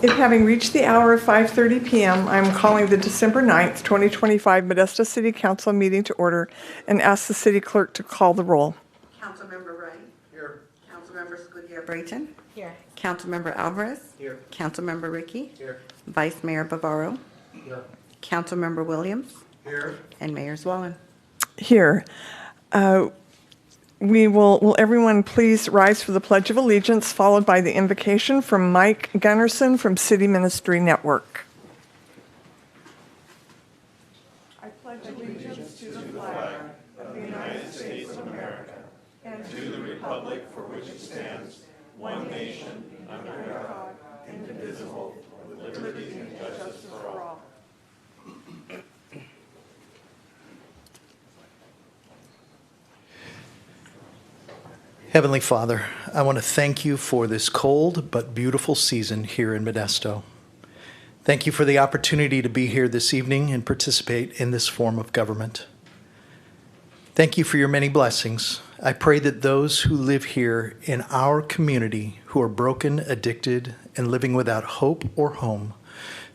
It having reached the hour of 5:30 p.m., I am calling the December 9th, 2025 Modesto City Council meeting to order and ask the city clerk to call the roll. Councilmember Wright. Here. Councilmember Scudero-Brayton. Here. Councilmember Alvarez. Here. Councilmember Ricky. Here. Vice Mayor Bavaro. Here. Councilmember Williams. Here. And Mayor Zwollen. Here. Will everyone please rise for the Pledge of Allegiance, followed by the invocation from Mike Gunnarsson from City Ministry Network. I pledge allegiance to the flag of the United States of America and to the republic for which it stands, one nation, under God, indivisible, with liberty and justice for all. Heavenly Father, I want to thank you for this cold but beautiful season here in Modesto. Thank you for the opportunity to be here this evening and participate in this form of government. Thank you for your many blessings. I pray that those who live here in our community who are broken, addicted, and living without hope or home,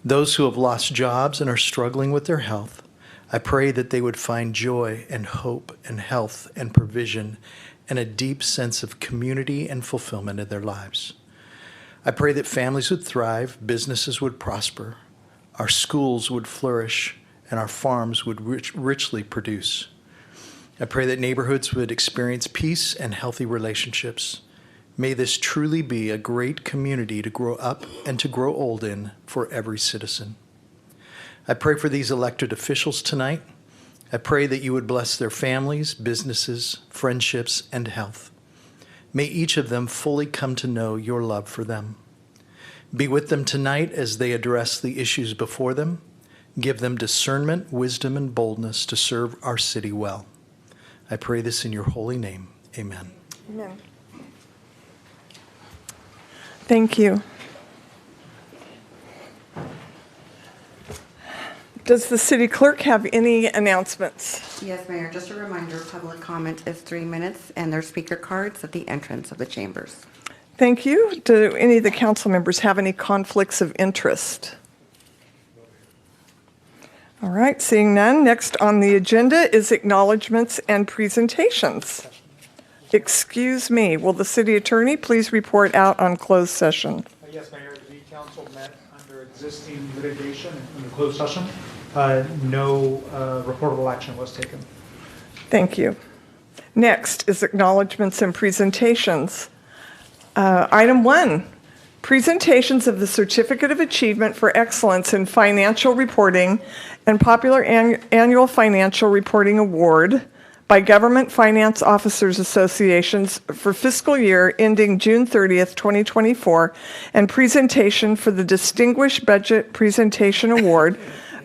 those who have lost jobs and are struggling with their health, I pray that they would find joy and hope and health and provision and a deep sense of community and fulfillment in their lives. I pray that families would thrive, businesses would prosper, our schools would flourish, and our farms would richly produce. I pray that neighborhoods would experience peace and healthy relationships. May this truly be a great community to grow up and to grow old in for every citizen. I pray for these elected officials tonight. I pray that you would bless their families, businesses, friendships, and health. May each of them fully come to know your love for them. Be with them tonight as they address the issues before them. Give them discernment, wisdom, and boldness to serve our city well. I pray this in your holy name. Amen. Amen. Thank you. Does the city clerk have any announcements? Yes, Mayor. Just a reminder, public comment is 3 minutes, and there's speaker cards at the entrance of the chambers. Thank you. Do any of the council members have any conflicts of interest? All right, seeing none. Next on the agenda is acknowledgements and presentations. Excuse me, will the city attorney please report out on closed session? Yes, Mayor. The council met under existing litigation in the closed session. No reportable action was taken. Thank you. Next is acknowledgements and presentations. Item 1, presentations of the Certificate of Achievement for Excellence in Financial Reporting and Popular Annual Financial Reporting Award by Government Finance Officers Associations for fiscal year ending June 30th, 2024, and presentation for the Distinguished Budget Presentation Award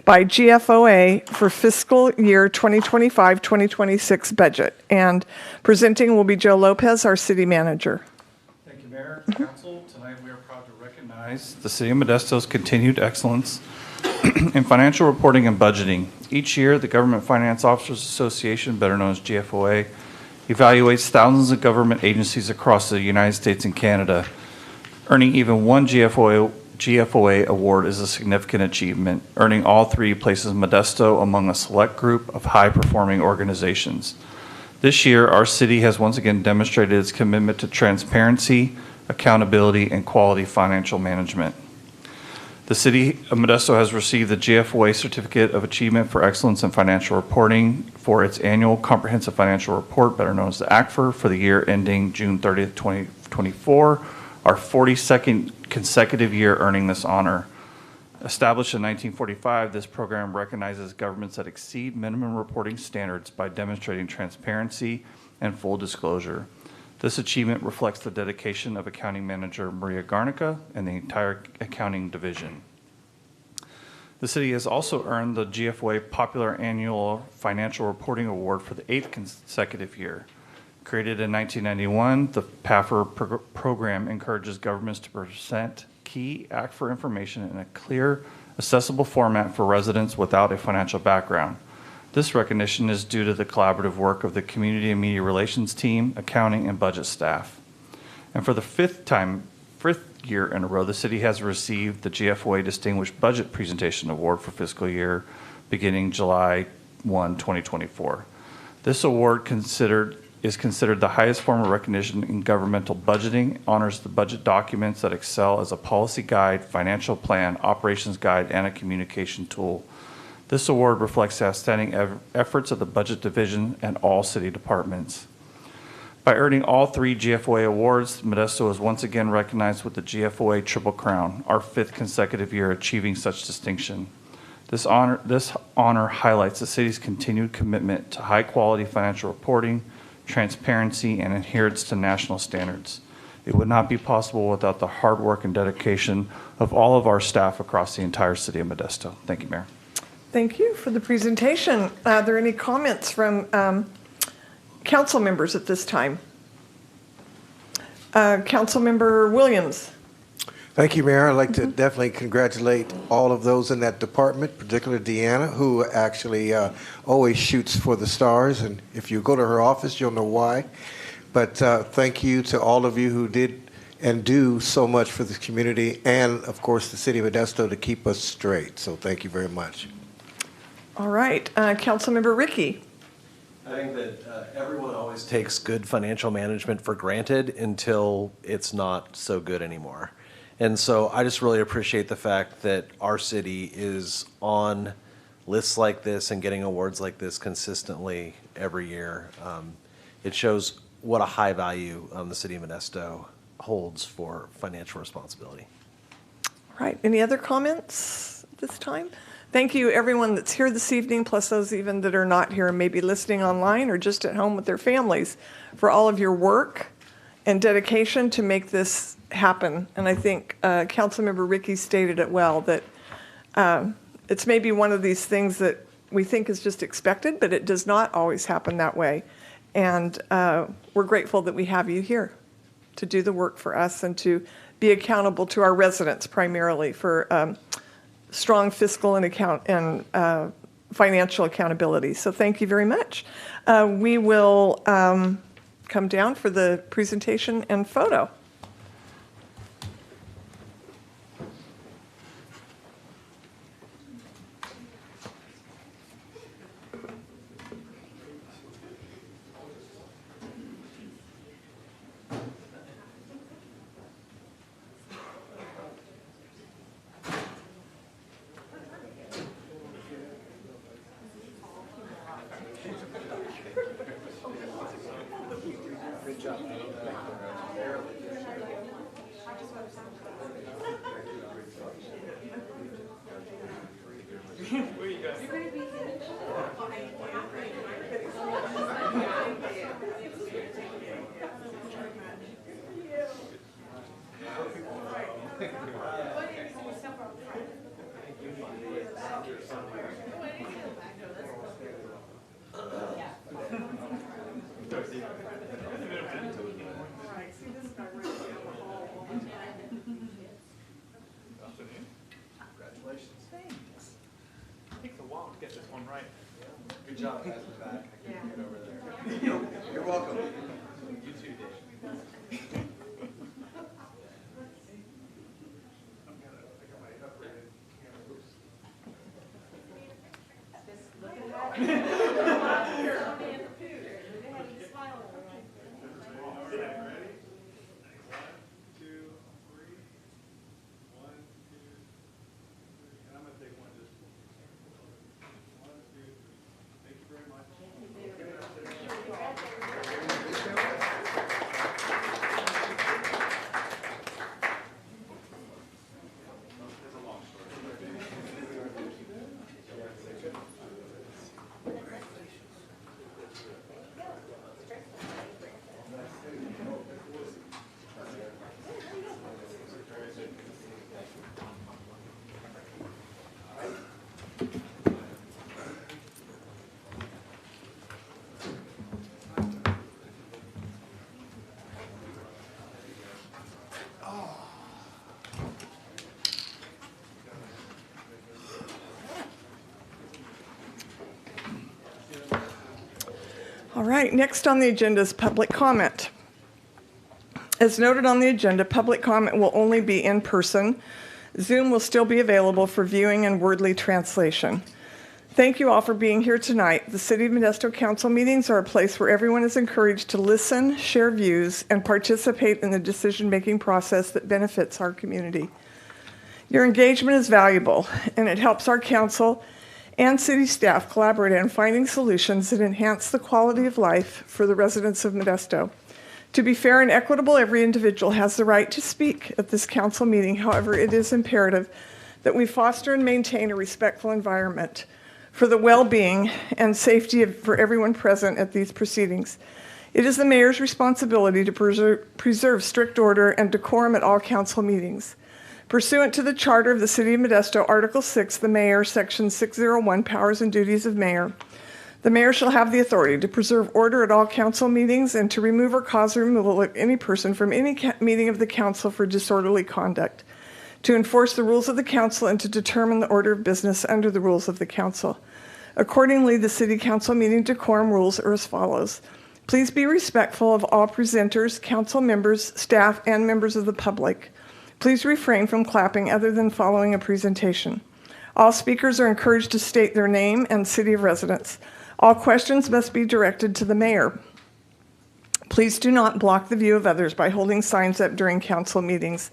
by GFOA for fiscal year 2025-2026 budget. And presenting will be Joe Lopez, our city manager. Thank you, Mayor and Council. Tonight we are proud to recognize the City of Modesto's continued excellence in financial reporting and budgeting. Each year, the Government Finance Officers Association, better known as GFOA, evaluates thousands of government agencies across the United States and Canada. Earning even one GFOA award is a significant achievement. Earning all 3 places Modesto among a select group of high-performing organizations. This year, our city has once again demonstrated its commitment to transparency, accountability, and quality financial management. The City of Modesto has received the GFOA Certificate of Achievement for Excellence in Financial Reporting for its annual Comprehensive Financial Report, better known as the ACFR, for the year ending June 30th, 2024, our 42nd consecutive year earning this honor. Established in 1945, this program recognizes governments that exceed minimum reporting standards by demonstrating transparency and full disclosure. This achievement reflects the dedication of Accounting Manager Maria Garnica and the entire accounting division. The city has also earned the GFOA Popular Annual Financial Reporting Award for the 8th consecutive year. Created in 1991, the PAFR program encourages governments to present key ACFR information in a clear, accessible format for residents without a financial background. This recognition is due to the collaborative work of the Community and Media Relations team, accounting, and budget staff. And for the fifth fifth year in a row, the city has received the GFOA Distinguished Budget Presentation Award for fiscal year beginning July 1, 2024. This award is considered the highest form of recognition in governmental budgeting, honors the budget documents that excel as a policy guide, financial plan, operations guide, and a communication tool. This award reflects the outstanding efforts of the budget division and all city departments. By earning all 3 GFOA awards, Modesto is once again recognized with the GFOA Triple Crown, our 5th consecutive year achieving such distinction. This honor highlights the city's continued commitment to high-quality financial reporting, transparency, and adherence to national standards. It would not be possible without the hard work and dedication of all of our staff across the entire city of Modesto. Thank you, Mayor. Thank you for the presentation. Are there any comments from council members at this time? Councilmember Williams. Thank you, Mayor. I'd like to definitely congratulate all of those in that department, particularly Deanna, who actually always shoots for the stars. And if you go to her office, you'll know why. But thank you to all of you who did and do so much for this community and, of course, the city of Modesto to keep us straight. So thank you very much. All right. Councilmember Ricky. I think that everyone always takes good financial management for granted until it's not so good anymore. And so I just really appreciate the fact that our city is on lists like this and getting awards like this consistently every year. It shows what a high value the city of Modesto holds for financial responsibility. All right. Any other comments at this time? Thank you, everyone that's here this evening, plus those even that are not here and maybe listening online or just at home with their families, for all of your work and dedication to make this happen. And I think Councilmember Ricky stated it well, that it's maybe one of these things that we think is just expected, but it does not always happen that way. And we're grateful that we have you here to do the work for us and to be accountable to our residents primarily for strong fiscal and financial accountability. So thank you very much. We will come down for the presentation and photo. Good job, guys, in the back. I can't get over there. You're welcome. You too, Dave. All right, next on the agenda is public comment. As noted on the agenda, public comment will only be in person. Zoom will still be available for viewing and wordly translation. Thank you all for being here tonight. The City of Modesto Council meetings are a place where everyone is encouraged to listen, share views, and participate in the decision-making process that benefits our community. Your engagement is valuable, and it helps our council and city staff collaborate on finding solutions that enhance the quality of life for the residents of Modesto. To be fair and equitable, every individual has the right to speak at this council meeting. However, it is imperative that we foster and maintain a respectful environment for the well-being and safety for everyone present at these proceedings. It is the mayor's responsibility to preserve strict order and decorum at all council meetings. Pursuant to the Charter of the City of Modesto, Article 6, the Mayor, Section 601, Powers and Duties of Mayor, the mayor shall have the authority to preserve order at all council meetings and to remove or cause the removal of any person from any meeting of the council for disorderly conduct, to enforce the rules of the council and to determine the order of business under the rules of the council. Accordingly, the city council meeting decorum rules are as follows. Please be respectful of all presenters, council members, staff, and members of the public. Please refrain from clapping other than following a presentation. All speakers are encouraged to state their name and city of residence. All questions must be directed to the mayor. Please do not block the view of others by holding signs up during council meetings.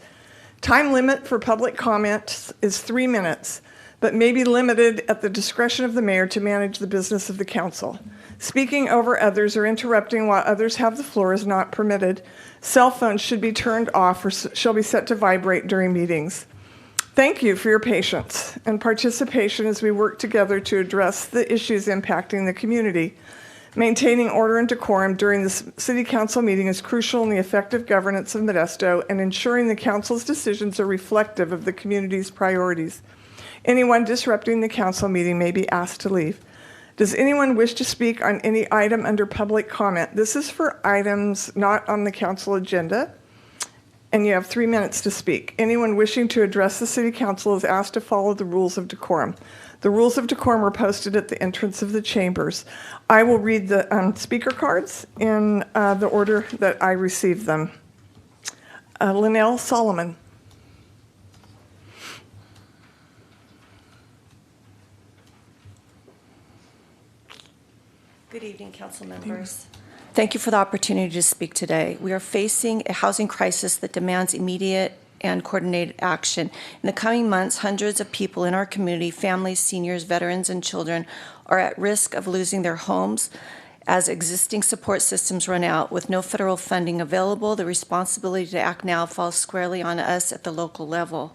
Time limit for public comments is 3 minutes, but may be limited at the discretion of the mayor to manage the business of the council. Speaking over others or interrupting while others have the floor is not permitted. Cell phones should be turned off or shall be set to vibrate during meetings. Thank you for your patience and participation as we work together to address the issues impacting the community. Maintaining order and decorum during the City Council meeting is crucial in the effective governance of Modesto and ensuring the Council's decisions are reflective of the community's priorities. Anyone disrupting the Council meeting may be asked to leave. Does anyone wish to speak on any item under public comment? This is for items not on the Council agenda. And you have 3 minutes to speak. Anyone wishing to address the City Council is asked to follow the rules of decorum. The rules of decorum are posted at the entrance of the chambers. I will read the speaker cards in the order that I received them. Linnell Solomon. Good evening, council members. Thank you for the opportunity to speak today. We are facing a housing crisis that demands immediate and coordinated action. In the coming months, hundreds of people in our community, families, seniors, veterans, and children, are at risk of losing their homes as existing support systems run out. With no federal funding available, the responsibility to act now falls squarely on us at the local level.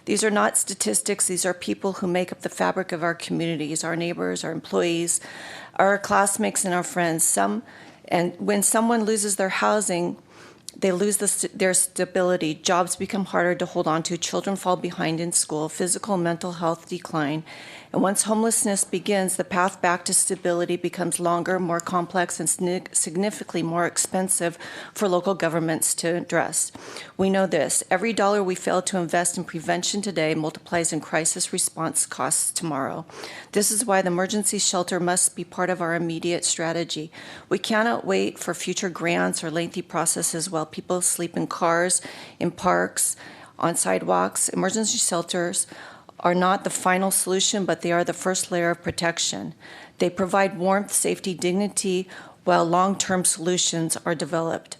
These are not statistics. These are people who make up the fabric of our communities, our neighbors, our employees, our classmates, and our friends. And when someone loses their housing, they lose their stability. Jobs become harder to hold on to. Children fall behind in school. Physical and mental health decline. And once homelessness begins, the path back to stability becomes longer, more complex, and significantly more expensive for local governments to address. We know this. Every dollar we fail to invest in prevention today multiplies in crisis response costs tomorrow. This is why the emergency shelter must be part of our immediate strategy. We cannot wait for future grants or lengthy processes while people sleep in cars, in parks, on sidewalks. Emergency shelters are not the final solution, but they are the first layer of protection. They provide warmth, safety, dignity, while long-term solutions are developed.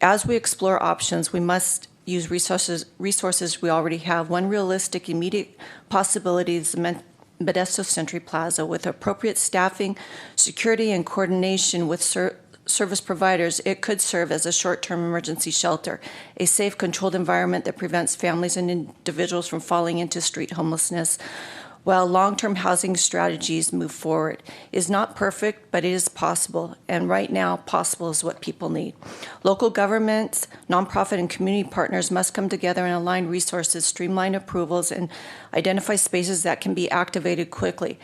As we explore options, we must use resources we already have. One realistic, immediate possibility is the Modesto Century Plaza. With appropriate staffing, security, and coordination with service providers, it could serve as a short-term emergency shelter, a safe, controlled environment that prevents families and individuals from falling into street homelessness, while long-term housing strategies move forward. It is not perfect, but it is possible, and right now, possible is what people need. Local governments, nonprofit, and community partners must come together and align resources, streamline approvals, and identify spaces that can be activated quickly.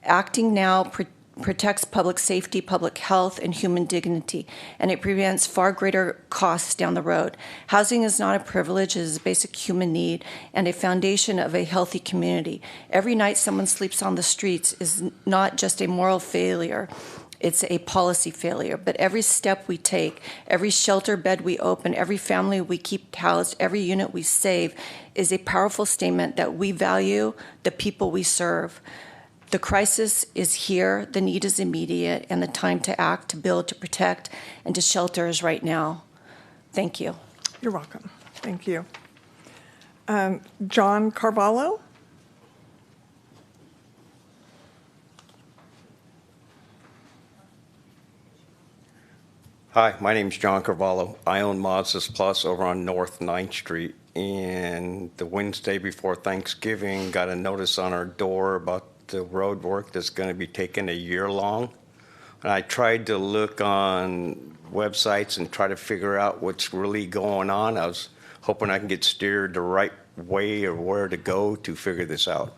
Acting now protects public safety, public health, and human dignity, and it prevents far greater costs down the road. Housing is not a privilege, it is a basic human need and a foundation of a healthy community. Every night someone sleeps on the streets is not just a moral failure, It's a policy failure, but every step we take, every shelter bed we open, every family we keep housed, every unit we save is a powerful statement that we value the people we serve. The crisis is here, the need is immediate, and the time to act, to build, to protect, and to shelter is right now. Thank you. You're welcome. Thank you. John Carvalho? Hi, my name's John Carvalho. I own Mazda's Plus over on North 9th Street. And the Wednesday before Thanksgiving, got a notice on our door about the road work that's going to be taking a year long. And I tried to look on websites and try to figure out what's really going on. I was hoping I can get steered the right way or where to go to figure this out.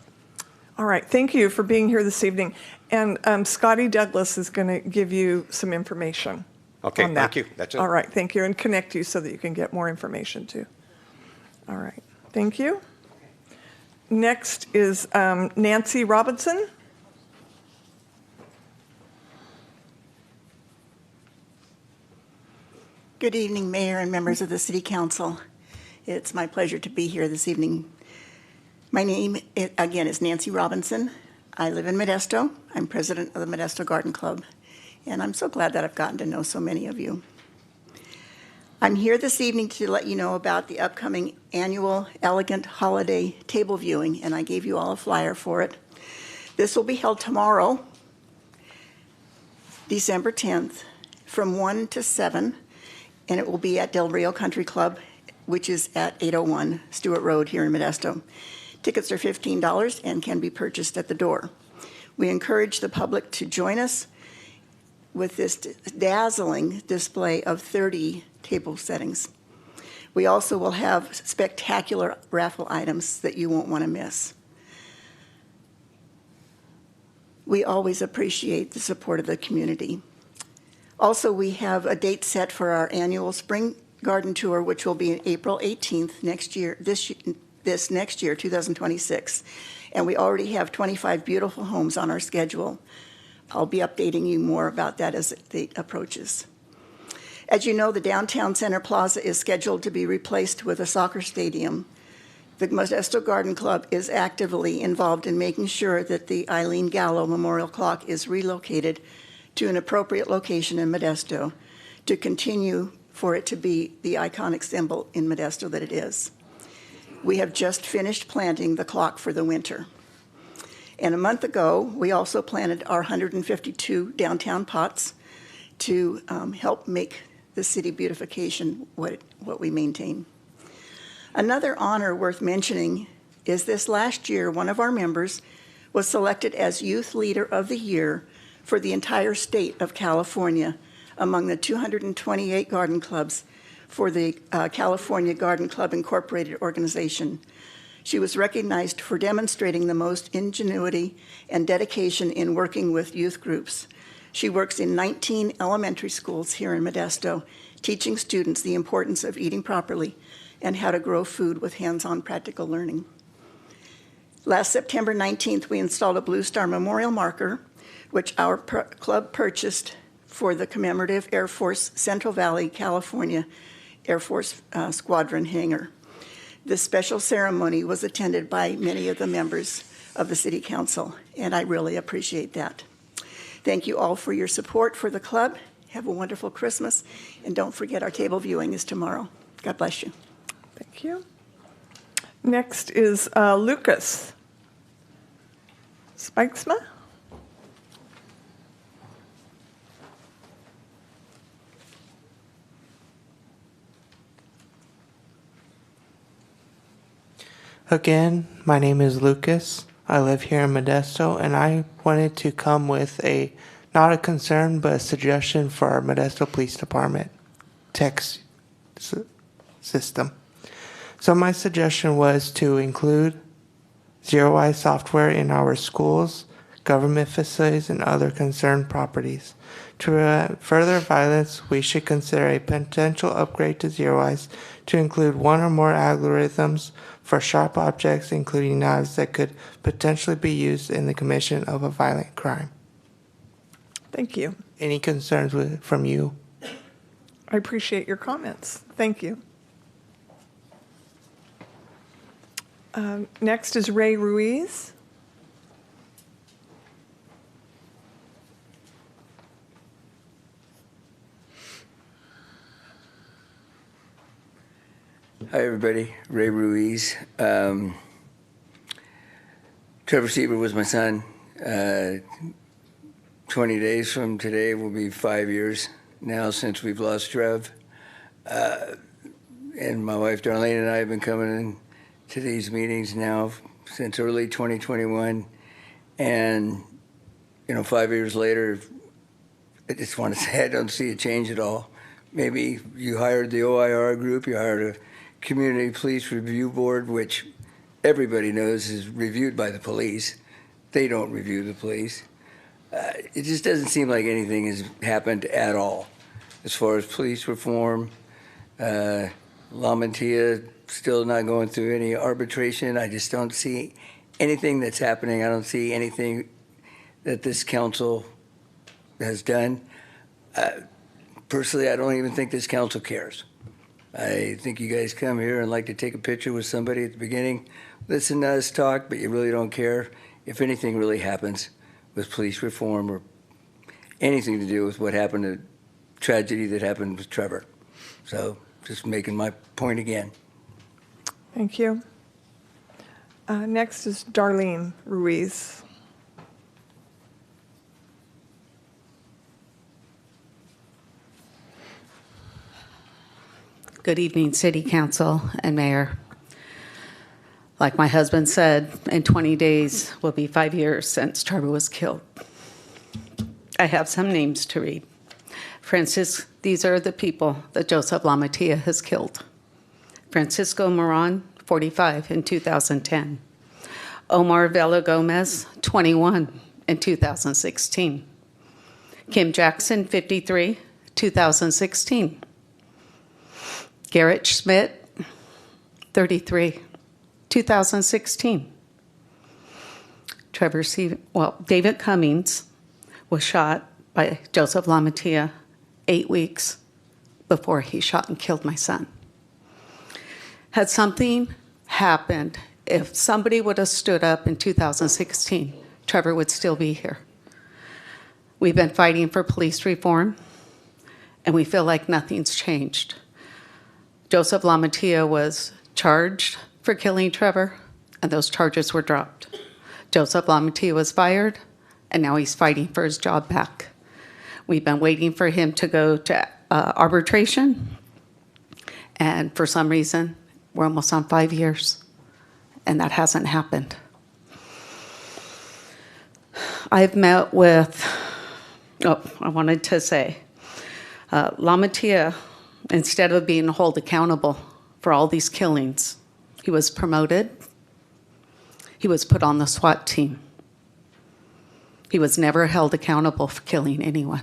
All right. Thank you for being here this evening. And Scotty Douglas is going to give you some information. Okay, on that. thank you. That's it. All right. Thank you. And connect you so that you can get more information too. All right. Thank you. Next is Nancy Robinson. Good evening, Mayor and members of the City Council. It's my pleasure to be here this evening. My name, again, is Nancy Robinson. I live in Modesto. I'm president of the Modesto Garden Club, and I'm so glad that I've gotten to know so many of you. I'm here this evening to let you know about the upcoming annual Elegant Holiday Table Viewing, and I gave you all a flyer for it. This will be held tomorrow, December 10th, from 1 to 7, and it will be at Del Rio Country Club, which is at 801 Stewart Road here in Modesto. Tickets are $15 and can be purchased at the door. We encourage the public to join us with this dazzling display of 30 table settings. We also will have spectacular raffle items that you won't want to miss. We always appreciate the support of the community. Also, we have a date set for our annual Spring Garden Tour, which will be April 18th next year, this next year, 2026. And we already have 25 beautiful homes on our schedule. I'll be updating you more about that as the date approaches. As you know, the downtown center plaza is scheduled to be replaced with a soccer stadium. The Modesto Garden Club is actively involved in making sure that the Eileen Gallo Memorial Clock is relocated to an appropriate location in Modesto to continue for it to be the iconic symbol in Modesto that it is. We have just finished planting the clock for the winter. And a month ago, we also planted our 152 downtown pots to help make the city beautification what we maintain. Another honor worth mentioning is this last year, one of our members was selected as Youth Leader of the Year for the entire state of California among the 228 garden clubs for the California Garden Club Incorporated organization. She was recognized for demonstrating the most ingenuity and dedication in working with youth groups. She works in 19 elementary schools here in Modesto, teaching students the importance of eating properly and how to grow food with hands-on practical learning. Last September 19th, we installed a Blue Star Memorial marker, which our club purchased for the commemorative Air Force Central Valley, California Air Force Squadron hangar. This special ceremony was attended by many of the members of the City Council, and I really appreciate that. Thank you all for your support for the club. Have a wonderful Christmas, and don't forget our table viewing is tomorrow. God bless you. Thank you. Next is Lucas Spikesma. Again, my name is Lucas. I live here in Modesto, and I wanted to come with not a concern, but a suggestion for our Modesto Police Department text system. So my suggestion was to include Zero-Eye software in our schools, government facilities, and other concerned properties. To prevent further violence, we should consider a potential upgrade to Zero-Eyes to include one or more algorithms for sharp objects, including knives that could potentially be used in the commission of a violent crime. Thank you. any concerns from you. I appreciate your comments. Thank you. Next is Ray Ruiz. Hi, everybody. Ray Ruiz. Trevor Sieber was my son. 20 days from today will be 5 years now since we've lost Trev. And my wife Darlene and I have been coming in to these meetings now since early 2021. And, 5 years later, I just want to say I don't see a change at all. Maybe you hired the OIR group, you hired a Community Police Review Board, which everybody knows is reviewed by the police. They don't review the police. It just doesn't seem like anything has happened at all. As far as police reform, La Mantilla still not going through any arbitration. I just don't see anything that's happening. I don't see anything that this council has done. Personally, I don't even think this council cares. I think you guys come here and like to take a picture with somebody at the beginning, listen to us talk, but you really don't care if anything really happens with police reform or anything to do with what happened, the tragedy that happened with Trevor. So just making my point again. Thank you. Next is Darlene Ruiz. Good evening, City Council and Mayor. Like my husband said, in 20 days will be 5 years since Trevor was killed. I have some names to read. Francis, these are the people that Joseph Lamatilla has killed. Francisco Moran, 45 in 2010. Omar Vela Gomez, 21 in 2016. Kim Jackson, 53, 2016. Garrett Schmidt, 33, 2016. David Cummings was shot by Joseph Lamatilla 8 weeks before he shot and killed my son. Had something happened, if somebody would have stood up in 2016, Trevor would still be here. We've been fighting for police reform, and we feel like nothing's changed. Joseph Lamatilla was charged for killing Trevor, and those charges were dropped. Joseph Lamatilla was fired, and now he's fighting for his job back. We've been waiting for him to go to arbitration, and for some reason, we're almost on 5 years, and that hasn't happened. I've met with, Lamatilla, instead of being held accountable for all these killings, he was promoted. He was put on the SWAT team. He was never held accountable for killing anyone.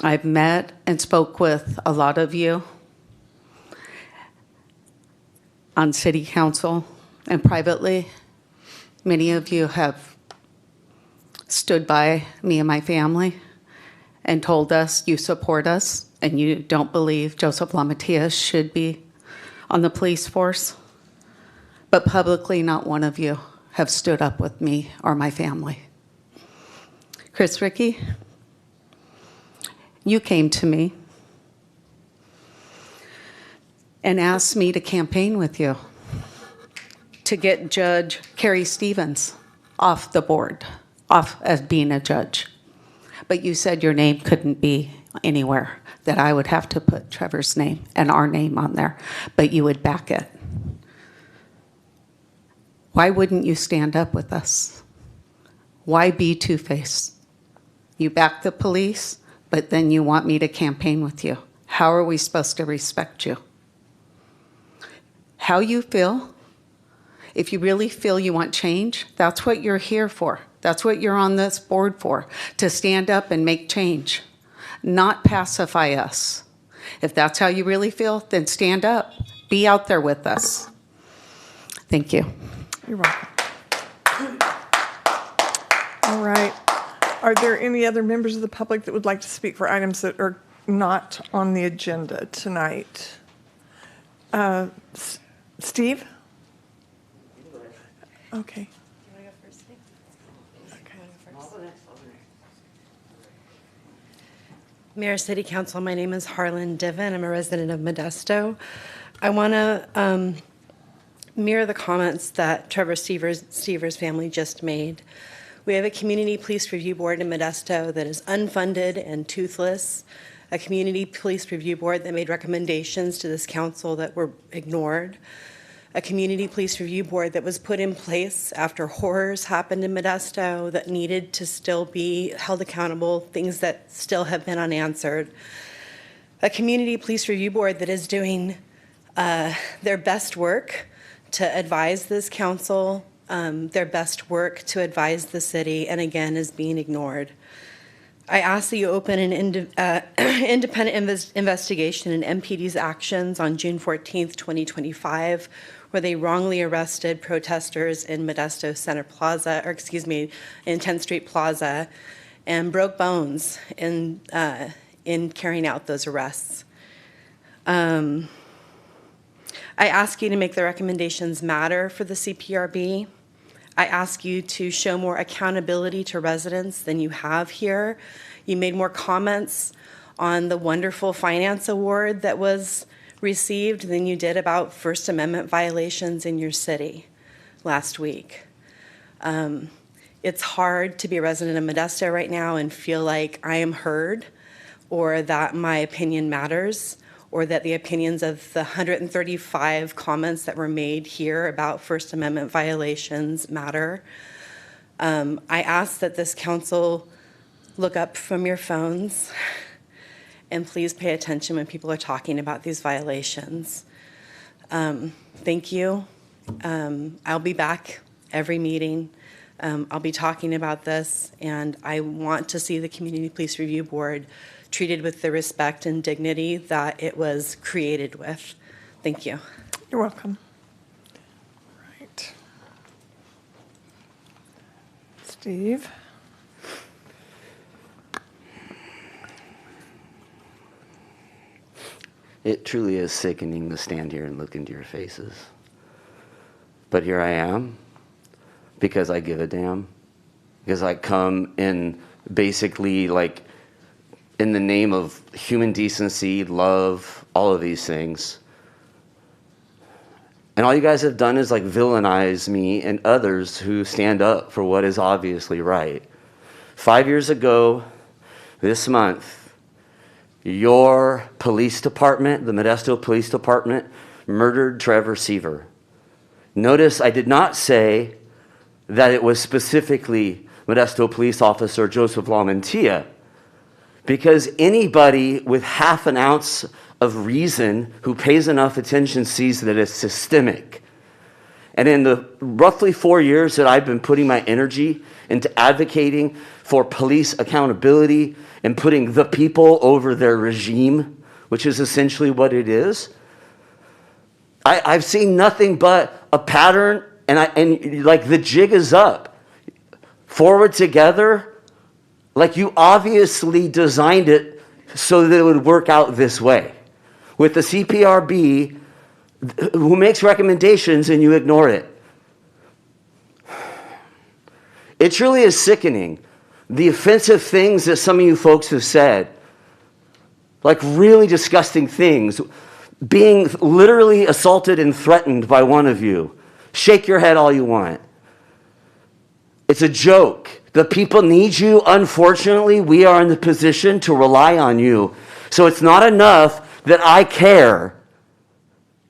I've met and spoke with a lot of you on City Council and privately. Many of you have stood by me and my family and told us you support us and you don't believe Joseph Lamatilla should be on the police force. But publicly, not one of you have stood up with me or my family. Chris Rickey, you came to me and asked me to campaign with you to get Judge Carrie Stevens off the board, off as being a judge. But you said your name couldn't be anywhere, that I would have to put Trevor's name and our name on there, but you would back it. Why wouldn't you stand up with us? Why be two-faced? You back the police, but then you want me to campaign with you. How are we supposed to respect you? How you feel, if you really feel you want change, that's what you're here for. That's what you're on this board for, to stand up and make change, not pacify us. If that's how you really feel, then stand up. Be out there with us. Thank you. You're welcome. All right. Are there any other members of the public that would like to speak for items that are not on the agenda tonight? Steve? Okay. Mayor, City Council, my name is Harlan Diven. I'm a resident of Modesto. I want to mirror the comments that Trevor Stevers' family just made. We have a community police review board in Modesto that is unfunded and toothless, a community police review board that made recommendations to this council that were ignored, a community police review board that was put in place after horrors happened in Modesto that needed to still be held accountable, things that still have been unanswered, a community police review board that is doing their best work to advise this council, their best work to advise the city, and again is being ignored. I ask that you open an independent investigation in MPD's actions on June 14th, 2025, where they wrongly arrested protesters in Modesto Center Plaza, or excuse me, in 10th Street Plaza, and broke bones in carrying out those arrests. I ask you to make the recommendations matter for the CPRB. I ask you to show more accountability to residents than you have here. You made more comments on the wonderful finance award that was received than you did about First Amendment violations in your city last week. It's hard to be a resident of Modesto right now and feel like I am heard, or that my opinion matters, or that the opinions of the 135 comments that were made here about First Amendment violations matter. I ask that this council look up from your phones and please pay attention when people are talking about these violations. Thank you. I'll be back every meeting. I'll be talking about this, and I want to see the Community Police Review Board treated with the respect and dignity that it was created with. Thank you. You're welcome. Right. Steve? It truly is sickening to stand here and look into your faces. But here I am, because I give a damn. Because I come in basically like in the name of human decency, love, all of these things. And all you guys have done is like villainize me and others who stand up for what is obviously right. 5 years ago, this month, your police department, the Modesto Police Department, murdered Trevor Seaver. Notice I did not say that it was specifically Modesto police officer Joseph LaMantia, because anybody with half an ounce of reason who pays enough attention sees that it's systemic. And in the roughly 4 years that I've been putting my energy into advocating for police accountability and putting the people over their regime, which is essentially what it is, I've seen nothing but a pattern, and like the jig is up. Forward together, like you obviously designed it so that it would work out this way. With the CPRB, who makes recommendations and you ignore it. It truly is sickening. The offensive things that some of you folks have said, like really disgusting things, being literally assaulted and threatened by one of you. Shake your head all you want. It's a joke. The people need you. Unfortunately, we are in the position to rely on you. So it's not enough that I care.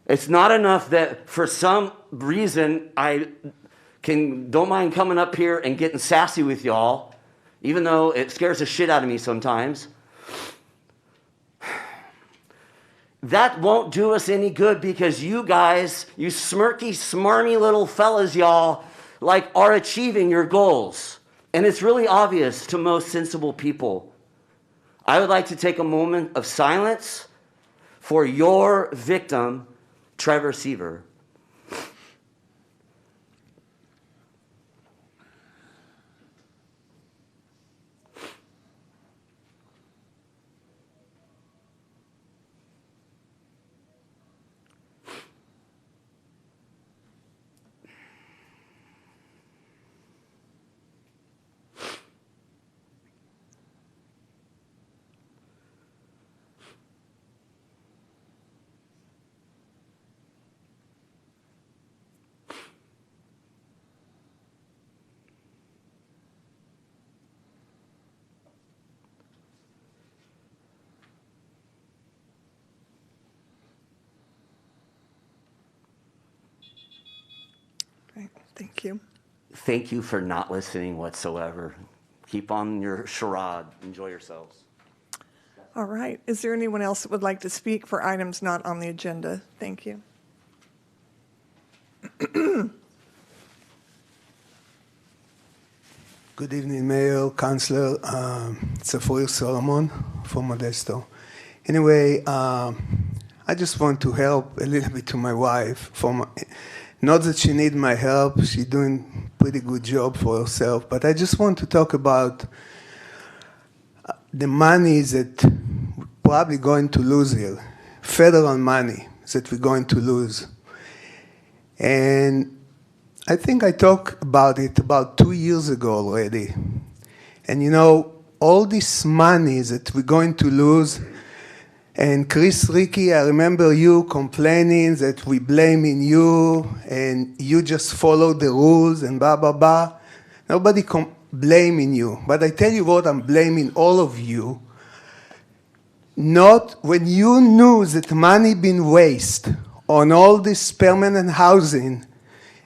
It's not enough that for some reason I don't mind coming up here and getting sassy with y'all, even though it scares the shit out of me sometimes. That won't do us any good, because you guys, you smirky, smarmy little fellas, y'all, like are achieving your goals. And it's really obvious to most sensible people. I would like to take a moment of silence for your victim, Trevor Seaver. Thank you. Thank you for not listening whatsoever. Keep on your charade. Enjoy yourselves. All right. Is there anyone else that would like to speak for items not on the agenda? Thank you. Good evening, Mayor, Councilor. It's Afoil Solomon from Modesto. Anyway, I just want to help a little bit to my wife. Not that she needs my help. She's doing a pretty good job for herself. But I just want to talk about the money that we're probably going to lose here, federal money that we're going to lose. And I think I talked about it about 2 years ago already. And you know, all this money that we're going to lose, and Chris Ricky, I remember you complaining that we blaming you and you just follow the rules and blah, blah, blah. Nobody blaming you. But I tell you what, I'm blaming all of you. Not when you knew that money been wasted on all this permanent housing,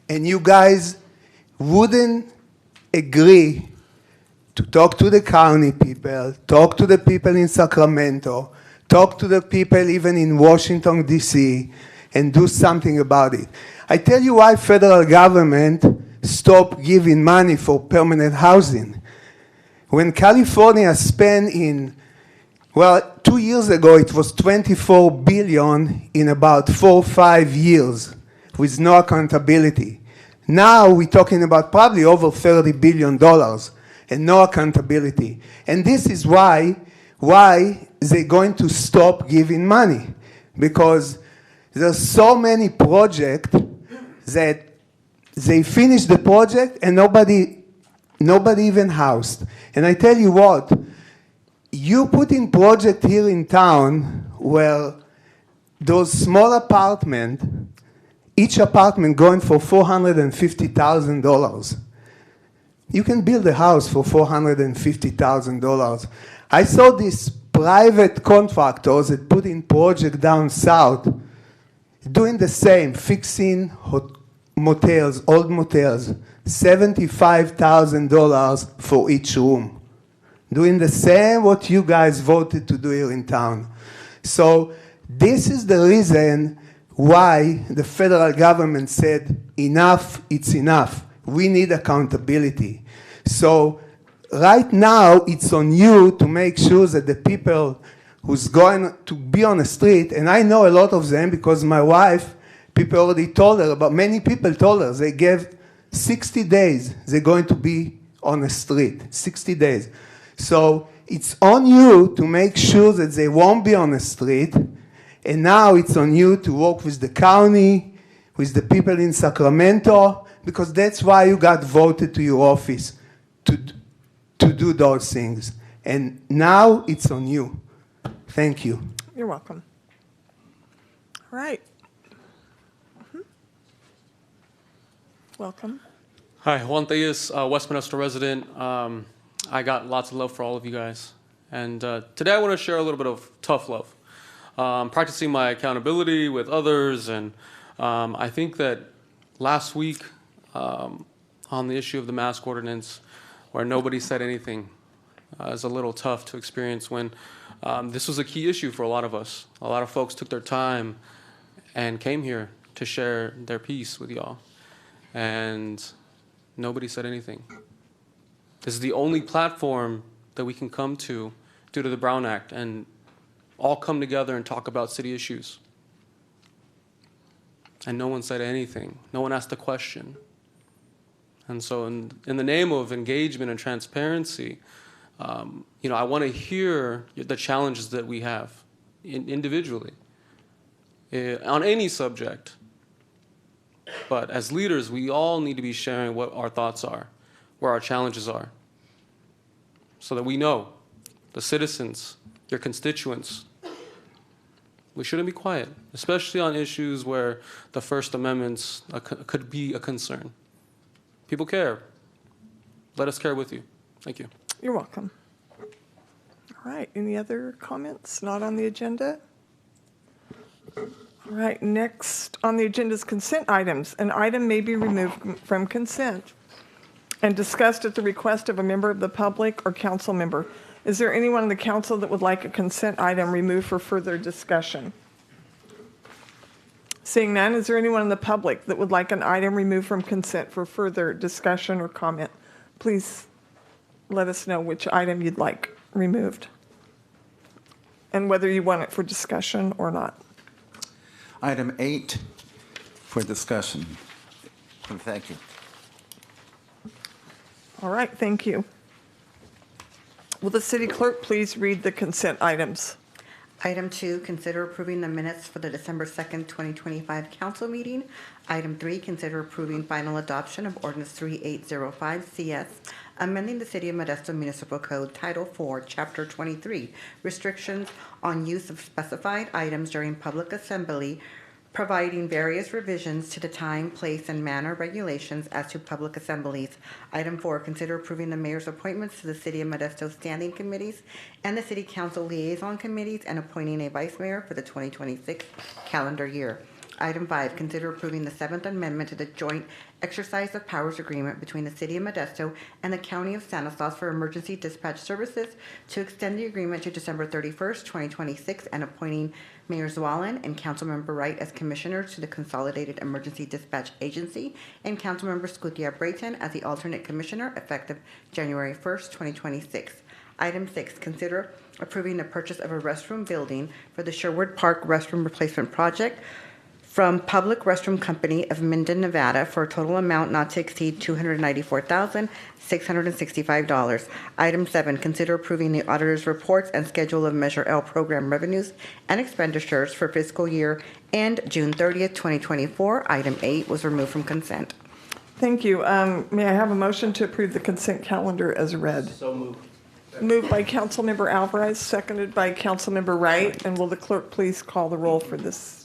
and you guys wouldn't agree to talk to the county people, talk to the people in Sacramento, talk to the people even in Washington, D.C., and do something about it. I tell you why federal government stopped giving money for permanent housing. When California spent well, 2 years ago, it was $24 billion in about 4 or 5 years with no accountability. Now we're talking about probably over $30 billion and no accountability. And this is why they're going to stop giving money. Because there's so many projects that they finish the project and nobody even housed. And I tell you what, you put in project here in town where those small apartments, each apartment going for $450,000. You can build a house for $450,000. I saw these private contractors that put in project down south doing the same, fixing motels, old motels, $75,000 for each room. Doing the same what you guys voted to do here in town. So this is the reason why the federal government said, enough, it's enough. We need accountability. So right now, it's on you to make sure that the people who's going to be on the street, and I know a lot of them because my wife, people already told her, but many people told her, they gave 60 days, they're going to be on the street, 60 days. So it's on you to make sure that they won't be on the street. And now it's on you to work with the county, with the people in Sacramento, because that's why you got voted to your office, to do those things. And now it's on you. Thank you. You're welcome. All right. Welcome. Hi, Juan Theus, West Modesto resident. I got lots of love for all of you guys. And today I want to share a little bit of tough love. Practicing my accountability with others, and I think that last week on the issue of the mask ordinance, where nobody said anything, is a little tough to experience when this was a key issue for a lot of us. A lot of folks took their time and came here to share their piece with y'all, and nobody said anything. This is the only platform that we can come to due to the Brown Act and all come together and talk about city issues. And no one said anything. No one asked a question. And so in the name of engagement and transparency, I want to hear the challenges that we have individually on any subject. But as leaders, we all need to be sharing what our thoughts are, where our challenges are, so that we know, the citizens, your constituents, we shouldn't be quiet, especially on issues where the First Amendment could be a concern. People care. Let us care with you. Thank you. You're welcome. All right. Any other comments not on the agenda? All right, next on the agenda is consent items. An item may be removed from consent and discussed at the request of a member of the public or council member. Is there anyone in the council that would like a consent item removed for further discussion? Seeing none, is there anyone in the public that would like an item removed from consent for further discussion or comment? Please let us know which item you'd like removed and whether you want it for discussion or not. Item 8 for discussion. And thank you. All right, thank you. Will the city clerk please read the consent items? Item 2, consider approving the minutes for the December 2nd, 2025 council meeting. Item 3, consider approving final adoption of ordinance 3805 CS, amending the City of Modesto Municipal Code Title 4, Chapter 23, restrictions on use of specified items during public assembly, providing various revisions to the time, place, and manner regulations as to public assemblies. Item 4, consider approving the mayor's appointments to the City of Modesto standing committees and the City Council liaison committees and appointing a vice mayor for the 2026 calendar year. Item 5, consider approving the 7th Amendment to the Joint Exercise of Powers Agreement between the City of Modesto and the County of Stanislaus for emergency dispatch services to extend the agreement to December 31st, 2026, and appointing Mayor Zwalin and Councilmember Wright as commissioners to the Consolidated Emergency Dispatch Agency and Councilmember Scutia-Brayton as the alternate commissioner effective January 1st, 2026. Item 6, consider approving the purchase of a restroom building for the Sherwood Park Restroom Replacement Project from Public Restroom Company of Minden, Nevada, for a total amount not to exceed $294,665. Item 7, consider approving the auditor's reports and schedule of Measure L program revenues and expenditures for fiscal year end June 30th, 2024. Item 8 was removed from consent. Thank you. May I have a motion to approve the consent calendar as read? So moved. Moved by Councilmember Alvarez, seconded by Councilmember Wright. And will the clerk please call the roll for this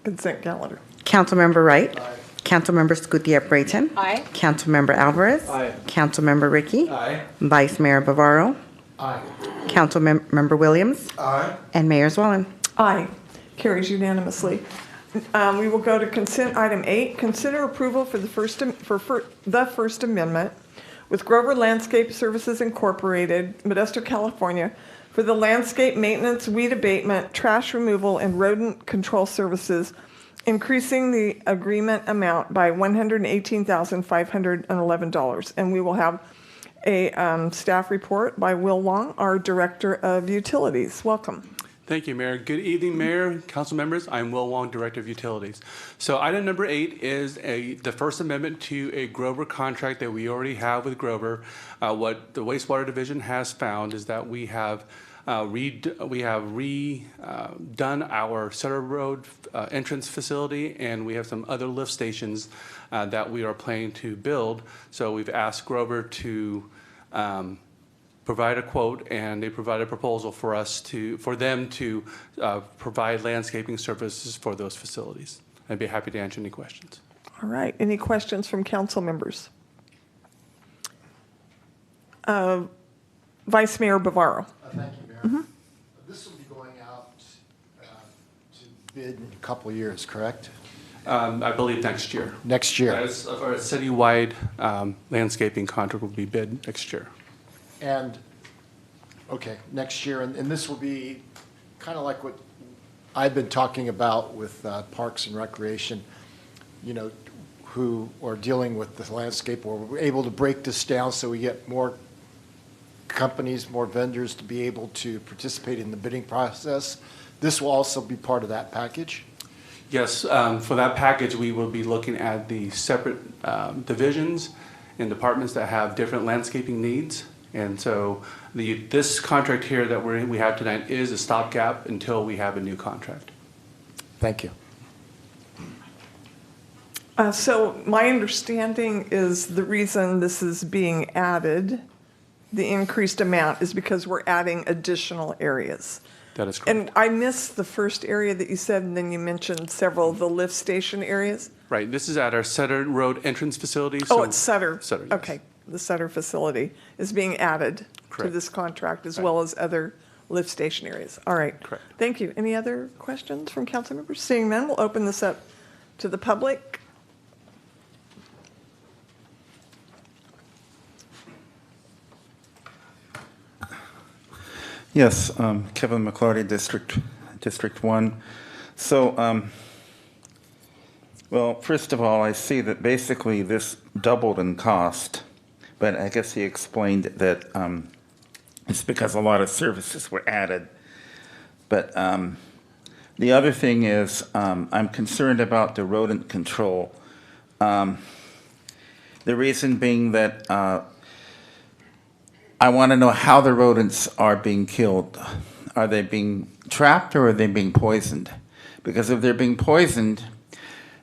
consent calendar? Councilmember Wright. Aye. Councilmember Scutia-Brayton. Aye. Councilmember Alvarez. Aye. Councilmember Ricky. Aye. Vice Mayor Bavaro. Aye. Councilmember Williams. Aye. And Mayor Zwalin. Aye. Carries unanimously. We will go to consent item 8. Consider approval for the First Amendment with Grover Landscape Services Incorporated, Modesto, California, for the landscape maintenance, weed abatement, trash removal, and rodent control services, increasing the agreement amount by $118,511. And we will have a staff report by Will Wong, our Director of Utilities. Welcome. Thank you, Mayor. Good evening, Mayor, council members. I'm Will Wong, Director of Utilities. So item number 8 is the First Amendment to a Grover contract that we already have with Grover. What the wastewater division has found is that we have redone our Sutter Road entrance facility, and we have some other lift stations that we are planning to build. So we've asked Grover to provide a quote, and they provide a proposal for them to provide landscaping services for those facilities. I'd be happy to answer any questions. All right. Any questions from council members? Vice Mayor Bavaro. Thank you, Mayor. This will be going out to bid in a couple of years, correct? I believe next year. Next year. Our citywide landscaping contract will be bid next year. And, okay, next year, and this will be kind of like what I've been talking about with Parks and Recreation, you know, who are dealing with the landscape, or we're able to break this down so we get more companies, more vendors to be able to participate in the bidding process. This will also be part of that package? Yes, for that package, we will be looking at the separate divisions and departments that have different landscaping needs. And so this contract here that we have tonight is a stopgap until we have a new contract. Thank you. So my understanding is the reason this is being added, the increased amount, is because we're adding additional areas. That is correct. And I missed the first area that you said, and then you mentioned several of the lift station areas. Right. This is at our Sutter Road entrance facility. Oh, it's Sutter. Sutter, yes. Okay. The Sutter facility is being added to Correct. this contract, as well as other lift station areas. All right. Correct. Thank you. Any other questions from council members? Seeing none, we'll open this up to the public. Yes, Kevin McClarty, District 1. So, well, first of all, I see that basically this doubled in cost, but I guess he explained that it's because a lot of services were added. But the other thing is I'm concerned about the rodent control. The reason being that I want to know how the rodents are being killed. Are they being trapped or are they being poisoned? Because if they're being poisoned,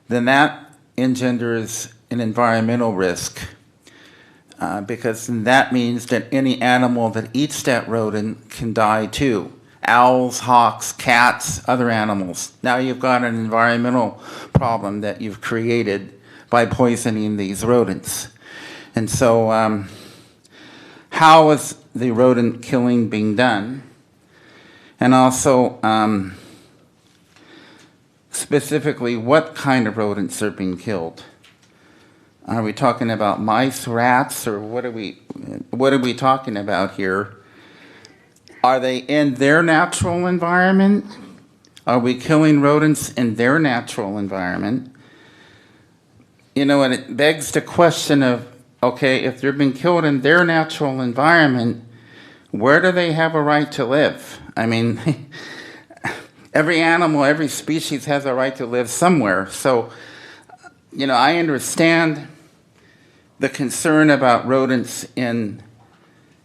then that engenders an environmental risk. Because that means that any animal that eats that rodent can die too. Owls, hawks, cats, other animals. Now you've got an environmental problem that you've created by poisoning these rodents. And so, how is the rodent killing being done? And also, specifically, what kind of rodents are being killed? Are we talking about mice, rats, or what are we talking about here? Are they in their natural environment? Are we killing rodents in their natural environment? You know, and it begs the question of, okay, if they're being killed in their natural environment, where do they have a right to live? I mean, every animal, every species has a right to live somewhere. So, you know, I understand the concern about rodents in,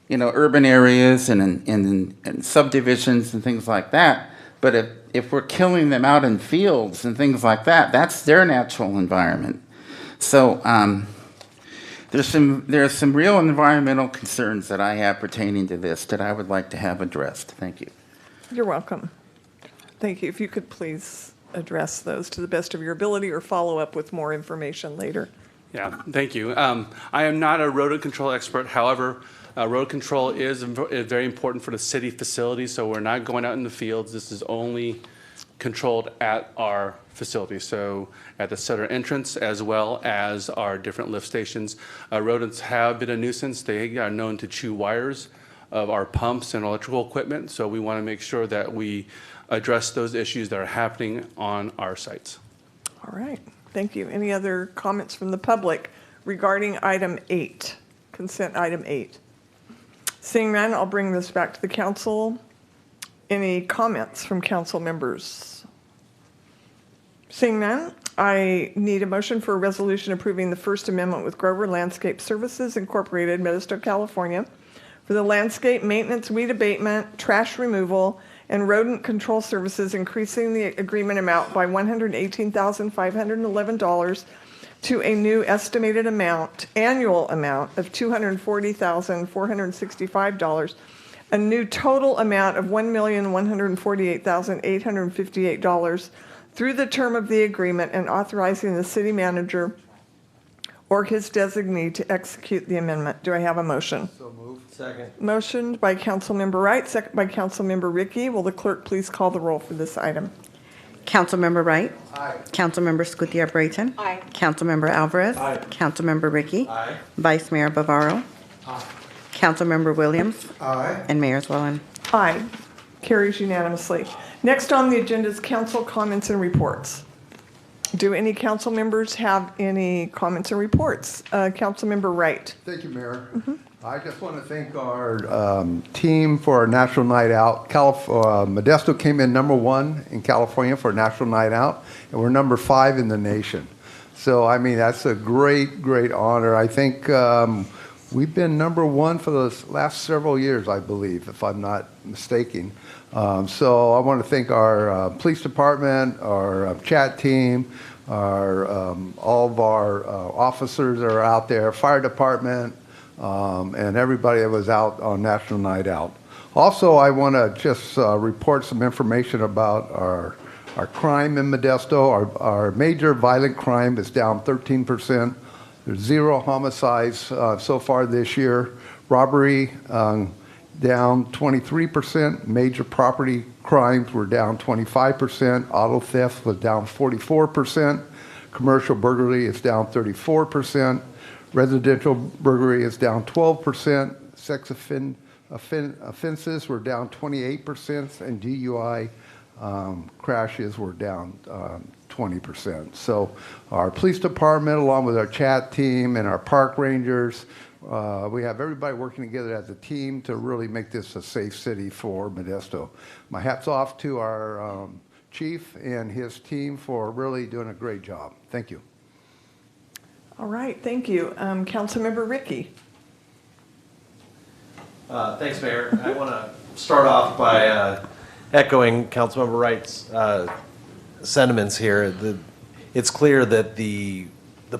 you know, urban areas and in subdivisions and things like that. But if we're killing them out in fields and things like that, that's their natural environment. So, there are some real environmental concerns that I have pertaining to this that I would like to have addressed. Thank you. You're welcome. Thank you. If you could please address those to the best of your ability or follow up with more information later. Yeah, thank you. I am not a rodent control expert. However, rodent control is very important for the city facilities, so we're not going out in the fields. This is only controlled at our facilities, so at the center entrance as well as our different lift stations. Rodents have been a nuisance. They are known to chew wires of our pumps and electrical equipment, so we want to make sure that we address those issues that are happening on our sites. All right. Thank you. Any other comments from the public regarding item 8, consent item 8? Seeing none, I'll bring this back to the council. Any comments from council members? Seeing none, I need a motion for a resolution approving the First Amendment with Grover Landscape Services Incorporated, Modesto, California, for the landscape maintenance, weed abatement, trash removal, and rodent control services, increasing the agreement amount by $118,511 to a new estimated annual amount of $240,465, a new total amount of $1,148,858 through the term of the agreement, and authorizing the city manager or his designee to execute the amendment. Do I have a motion? So moved. Second. Motion by Councilmember Wright, second by Councilmember Ricky. Will the clerk please call the roll for this item? Councilmember Wright. Aye. Councilmember Scudetto-Brayton. Aye. Councilmember Alvarez. Aye. Councilmember Ricky. Aye. Vice Mayor Bavaro. Aye. Councilmember Williams. Aye. And Mayor Zwellen. Aye. Carries unanimously. Next on the agenda is council comments and reports. Do any council members have any comments or reports? Councilmember Wright. Thank you, Mayor. I just want to thank our team for our National Night Out. Modesto came in #1 in California for National Night Out, and we're #5 in the nation. So, I mean, that's a great, great honor. I think we've been #1 for the last several years, I believe, if I'm not mistaken. So I want to thank our police department, our chat team, all of our officers that are out there, fire department, and everybody that was out on National Night Out. Also, I want to just report some information about our crime in Modesto. Our major violent crime is down 13%. There's 0 homicides so far this year. Robbery down 23%. Major property crimes were down 25%. Auto theft was down 44%. Commercial burglary is down 34%. Residential burglary is down 12%. Sex offenses were down 28%, and DUI crashes were down 20%. So our police department, along with our chat team and our park rangers, we have everybody working together as a team to really make this a safe city for Modesto. My hat's off to our chief and his team for really doing a great job. Thank you. All right, thank you. Councilmember Ricky. Thanks, Mayor. I want to start off by echoing Councilmember Wright's sentiments here. It's clear that the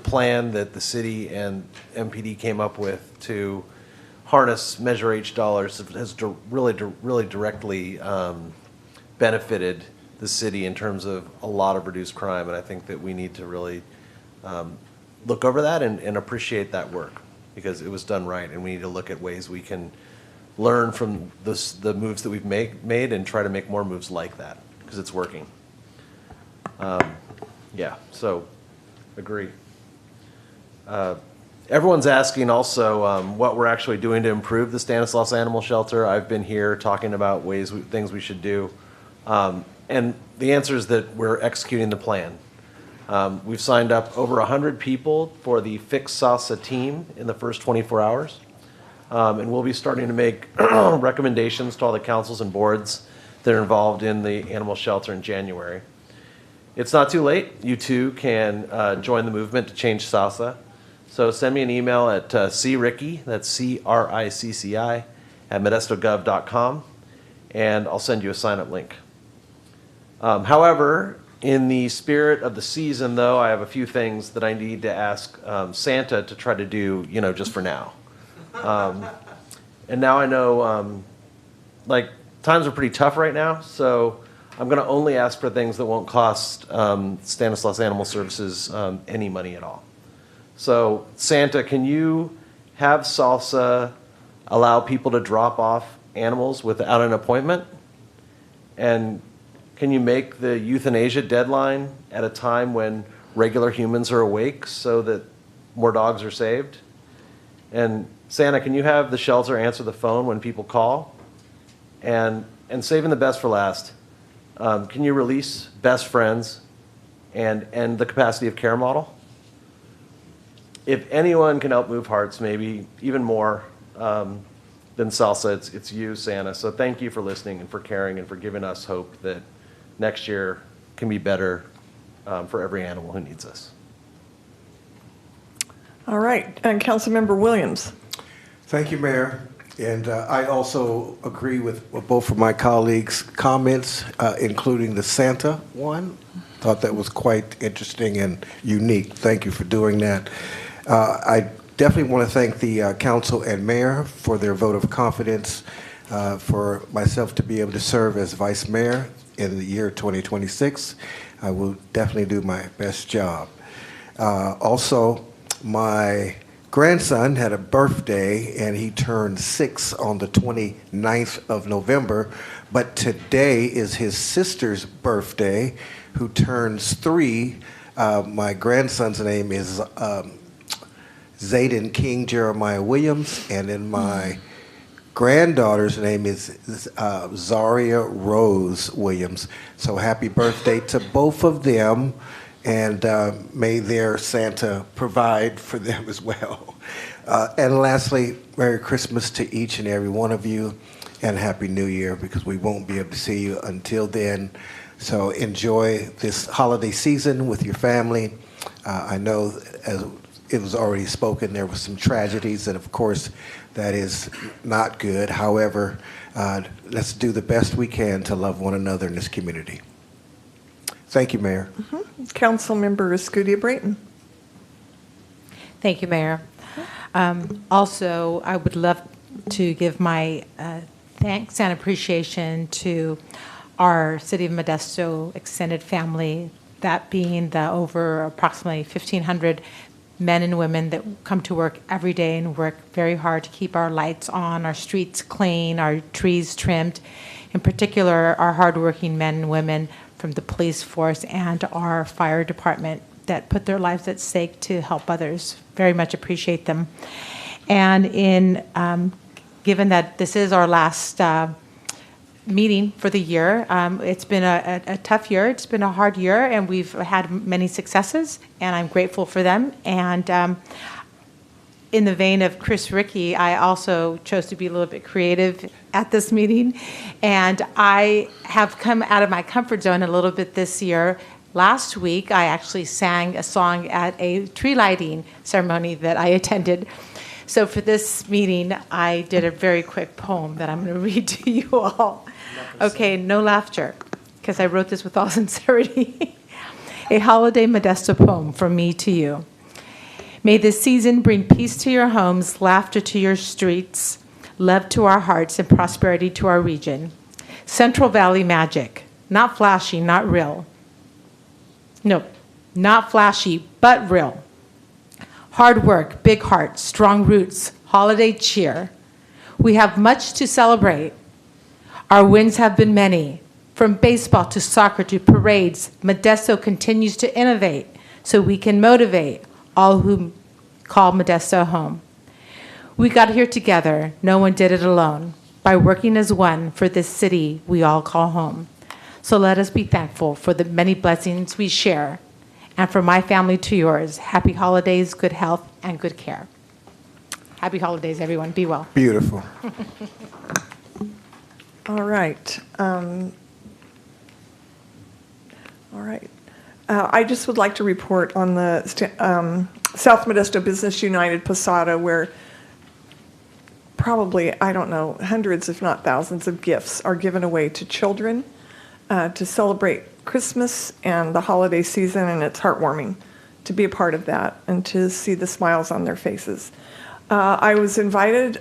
plan that the city and MPD came up with to harness Measure H dollars has really directly benefited the city in terms of a lot of reduced crime, and I think that we need to really look over that and appreciate that work because it was done right, and we need to look at ways we can learn from the moves that we've made and try to make more moves like that because it's working. Yeah, so agree. Everyone's asking also what we're actually doing to improve the Stanislaus Animal Shelter. I've been here talking about things we should do. And the answer is that we're executing the plan. We've signed up over 100 people for the Fix SASA team in the first 24 hours. And we'll be starting to make recommendations to all the councils and boards that are involved in the animal shelter in January. It's not too late. You too can join the movement to change SASA. So send me an email at cricky, that's CRICCI, at modestogov.com, and I'll send you a sign-up link. However, in the spirit of the season, though, I have a few things that I need to ask Santa to try to do, just for now. And now I know, times are pretty tough right now, so I'm going to only ask for things that won't cost Stanislaus Animal Services any money at all. So, Santa, can you have Salsa allow people to drop off animals without an appointment? And can you make the euthanasia deadline at a time when regular humans are awake so that more dogs are saved? And Santa, can you have the shelter answer the phone when people call? And saving the best for last, can you release Best Friends and end the capacity of care model? If anyone can help move hearts, maybe even more than Salsa, it's you, Santa. So thank you for listening and for caring and for giving us hope that next year can be better for every animal who needs us. All right, and Councilmember Williams. Thank you, Mayor. And I also agree with both of my colleagues' comments, including the Santa one. Thought that was quite interesting and unique. Thank you for doing that. I definitely want to thank the council and mayor for their vote of confidence for myself to be able to serve as vice mayor in the year 2026. I will definitely do my best job. Also, my grandson had a birthday and he turned 6 on the 29th of November, but today is his sister's birthday who turns 3. My grandson's name is Zayden King Jeremiah Williams, and then my granddaughter's name is Zaria Rose Williams. So happy birthday to both of them, and may their Santa provide for them as well. And lastly, Merry Christmas to each and every one of you, and Happy New Year, because we won't be able to see you until then. So enjoy this holiday season with your family. I know, as it was already spoken, there were some tragedies, and of course, that is not good. However, let's do the best we can to love one another in this community. Thank you, Mayor. Councilmember Escudia-Brayton. Thank you, Mayor. Also, I would love to give my thanks and appreciation to our City of Modesto extended family, that being the over approximately 1,500 men and women that come to work every day and work very hard to keep our lights on, our streets clean, our trees trimmed. In particular, our hardworking men and women from the police force and our fire department that put their lives at stake to help others. Very much appreciate them. And given that this is our last meeting for the year, it's been a tough year. It's been a hard year, and we've had many successes, and I'm grateful for them. And in the vein of Chris Rickey, I also chose to be a little bit creative at this meeting, and I have come out of my comfort zone a little bit this year. Last week, I actually sang a song at a tree lighting ceremony that I attended. So for this meeting, I did a very quick poem that I'm going to read to you all. Okay, no laughter, because I wrote this with all sincerity. A holiday Modesto poem from me to you. May this season bring peace to your homes, laughter to your streets, love to our hearts, and prosperity to our region. Central Valley magic, not flashy, not real. No, not flashy, but real. Hard work, big heart, strong roots, holiday cheer. We have much to celebrate. Our wins have been many. From baseball to soccer to parades, Modesto continues to innovate so we can motivate all who call Modesto home. We got here together. No one did it alone. By working as one for this city we all call home. So let us be thankful for the many blessings we share. And from my family to yours, happy holidays, good health, and good care. Happy holidays, everyone. Be well. Beautiful. All right. All right. I just would like to report on the South Modesto Business United Posada, where probably, I don't know, hundreds if not thousands of gifts are given away to children to celebrate Christmas and the holiday season, and it's heartwarming to be a part of that and to see the smiles on their faces. I was invited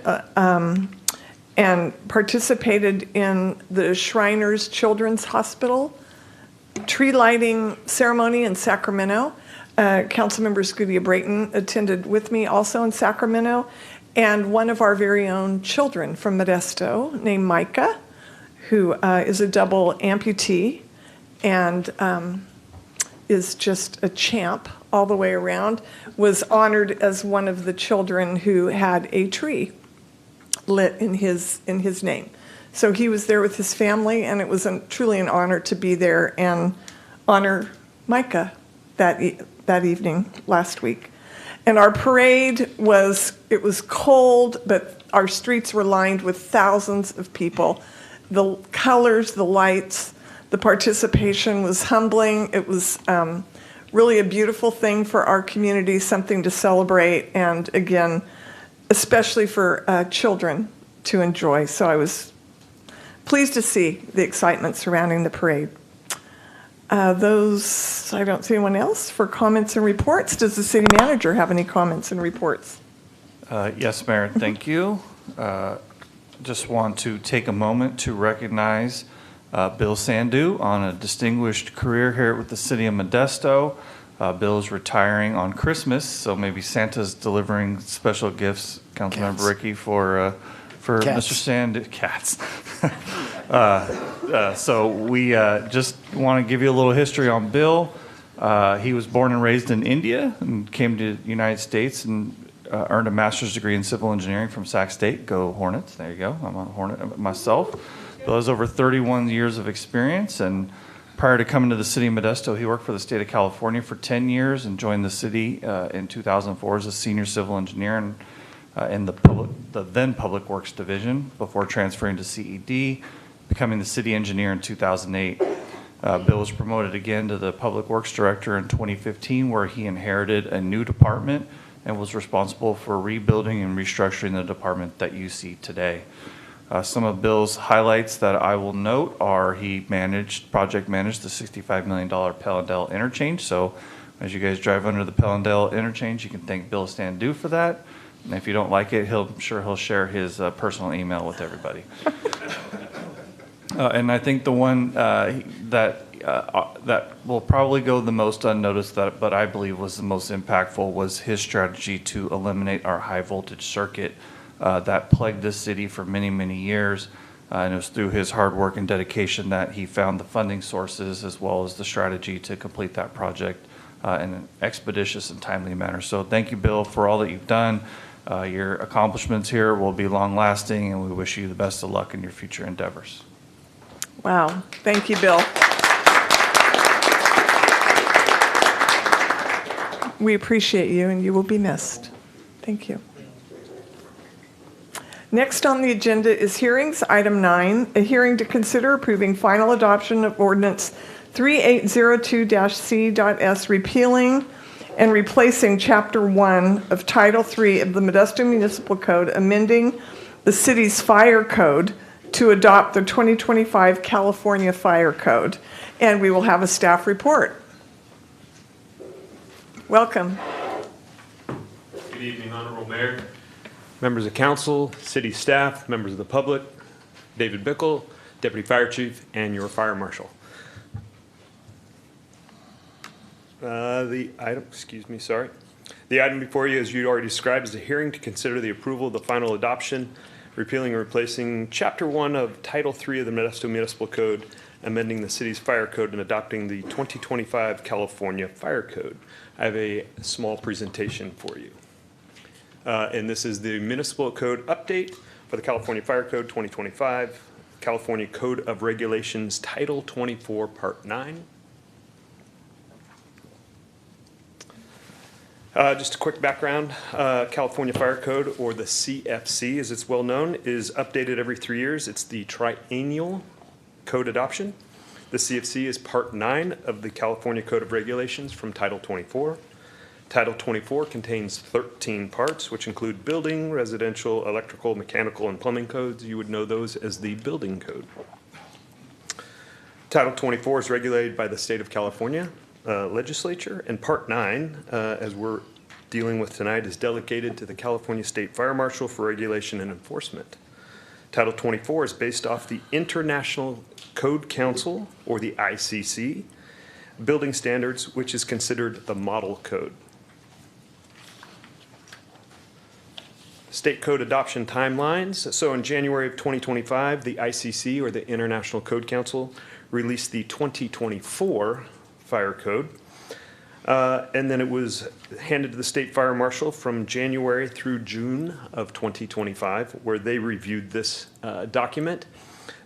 and participated in the Shriners Children's Hospital tree lighting ceremony in Sacramento. Councilmember Scudia Brayton attended with me also in Sacramento, and one of our very own children from Modesto named Micah, who is a double amputee and is just a champ all the way around, was honored as one of the children who had a tree lit in his name. So he was there with his family, and it was truly an honor to be there and honor Micah that evening last week. And our parade was cold, but our streets were lined with thousands of people. The colors, the lights, the participation was humbling. It was really a beautiful thing for our community, something to celebrate, and again, especially for children to enjoy. So I was pleased to see the excitement surrounding the parade. I don't see anyone else for comments and reports. Does the city manager have any comments and reports? Yes, Mayor, thank you. Just want to take a moment to recognize Bill Sandu on a distinguished career here with the City of Modesto. Bill is retiring on Christmas, so maybe Santa's delivering special gifts, Councilmember Rickey, for Mr. Sandu. Cats. So we just want to give you a little history on Bill. He was born and raised in India and came to the United States and earned a master's degree in civil engineering from Sac State. Go Hornets. There you go. I'm a Hornet myself. Bill has over 31 years of experience, and prior to coming to the City of Modesto, he worked for the state of California for 10 years and joined the city in 2004 as a senior civil engineer in the then Public Works Division before transferring to CED, becoming the city engineer in 2008. Bill was promoted again to the Public Works Director in 2015, where he inherited a new department and was responsible for rebuilding and restructuring the department that you see today. Some of Bill's highlights that I will note are he project managed the $65 million Pellendale interchange. So as you guys drive under the Pellendale interchange, you can thank Bill Sandu for that. And if you don't like it, I'm sure he'll share his personal email with everybody. And I think the one that that will probably go the most unnoticed, but I believe was the most impactful, was his strategy to eliminate our high voltage circuit that plagued this city for many, many years. And it was through his hard work and dedication that he found the funding sources as well as the strategy to complete that project in an expeditious and timely manner. So thank you, Bill, for all that you've done. Your accomplishments here will be long-lasting, and we wish you the best of luck in your future endeavors. Wow. Thank you, Bill. We appreciate you, and you will be missed. Thank you. Next on the agenda is hearings. Item 9, a hearing to consider approving final adoption of ordinance 3802-C.S. repealing and replacing Chapter 1 of Title 3 of the Modesto Municipal Code, amending the city's fire code to adopt the 2025 California Fire Code. And we will have a staff report. Welcome. Good evening, Honorable Mayor, members of council, city staff, members of the public, David Bickle, Deputy Fire Chief, and your Fire Marshal. The item before you, as you already described, is a hearing to consider the approval of the final adoption, repealing and replacing Chapter 1 of Title 3 of the Modesto Municipal Code, amending the city's fire code and adopting the 2025 California Fire Code. I have a small presentation for you. And this is the municipal code update for the California Fire Code 2025, California Code of Regulations, Title 24, Part 9. Just a quick background, California Fire Code, or the CFC as it's well known, is updated every 3 years. It's the triennial code adoption. The CFC is Part 9 of the California Code of Regulations from Title 24. Title 24 contains 13 parts, which include building, residential, electrical, mechanical, and plumbing codes. You would know those as the building code. Title 24 is regulated by the state of California legislature, and Part 9, as we're dealing with tonight, is delegated to the California State Fire Marshal for regulation and enforcement. Title 24 is based off the International Code Council, or the ICC, building standards, which is considered the model code. State code adoption timelines. So in January of 2025, the ICC, or the International Code Council, released the 2024 Fire Code. And then it was handed to the State Fire Marshal from January through June of 2025, where they reviewed this document.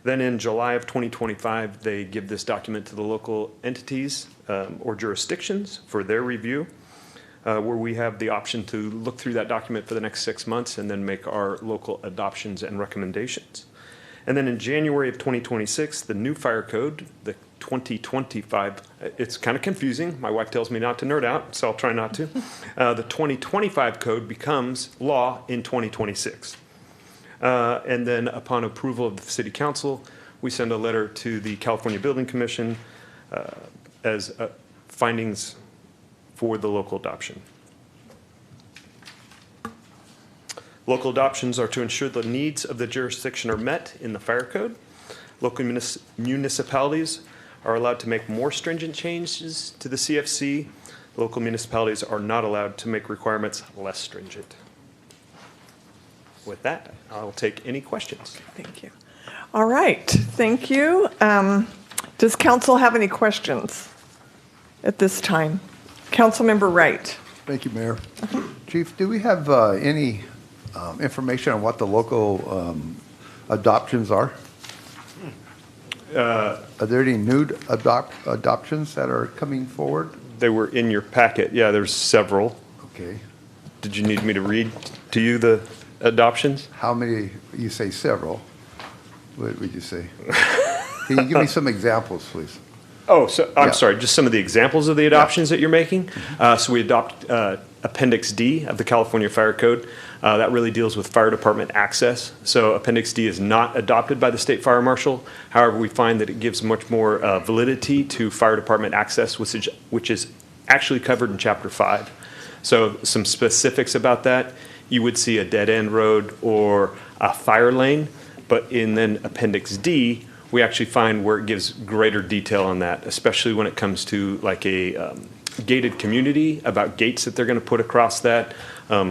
Then in July of 2025, they give this document to the local entities or jurisdictions for their review, where we have the option to look through that document for the next 6 months and then make our local adoptions and recommendations. And then in January of 2026, the new fire code, the 2025, it's kind of confusing. My wife tells me not to nerd out, so I'll try not to. The 2025 code becomes law in 2026. And then upon approval of the City Council, we send a letter to the California Building Commission as findings for the local adoption. Local adoptions are to ensure the needs of the jurisdiction are met in the fire code. Local municipalities are allowed to make more stringent changes to the CFC. Local municipalities are not allowed to make requirements less stringent. With that, I'll take any questions. Thank you. All right, thank you. Does council have any questions at this time? Councilmember Wright. Thank you, Mayor. Chief, do we have any information on what the local adoptions are? Are there any new adoptions that are coming forward? They were in your packet. Yeah, there's several. Okay. Did you need me to read to you the adoptions? How many? You say several. What would you say? Can you give me some examples, please? Oh, so I'm sorry, just some of the examples of the adoptions that you're making. So we adopt Appendix D of the California Fire Code. That really deals with fire department access. So Appendix D is not adopted by the State Fire Marshal. However, we find that it gives much more validity to fire department access, which is actually covered in Chapter 5. So some specifics about that, you would see a dead-end road or a fire lane, but in then Appendix D, we actually find where it gives greater detail on that, especially when it comes to like a gated community, about gates that they're going to put across that,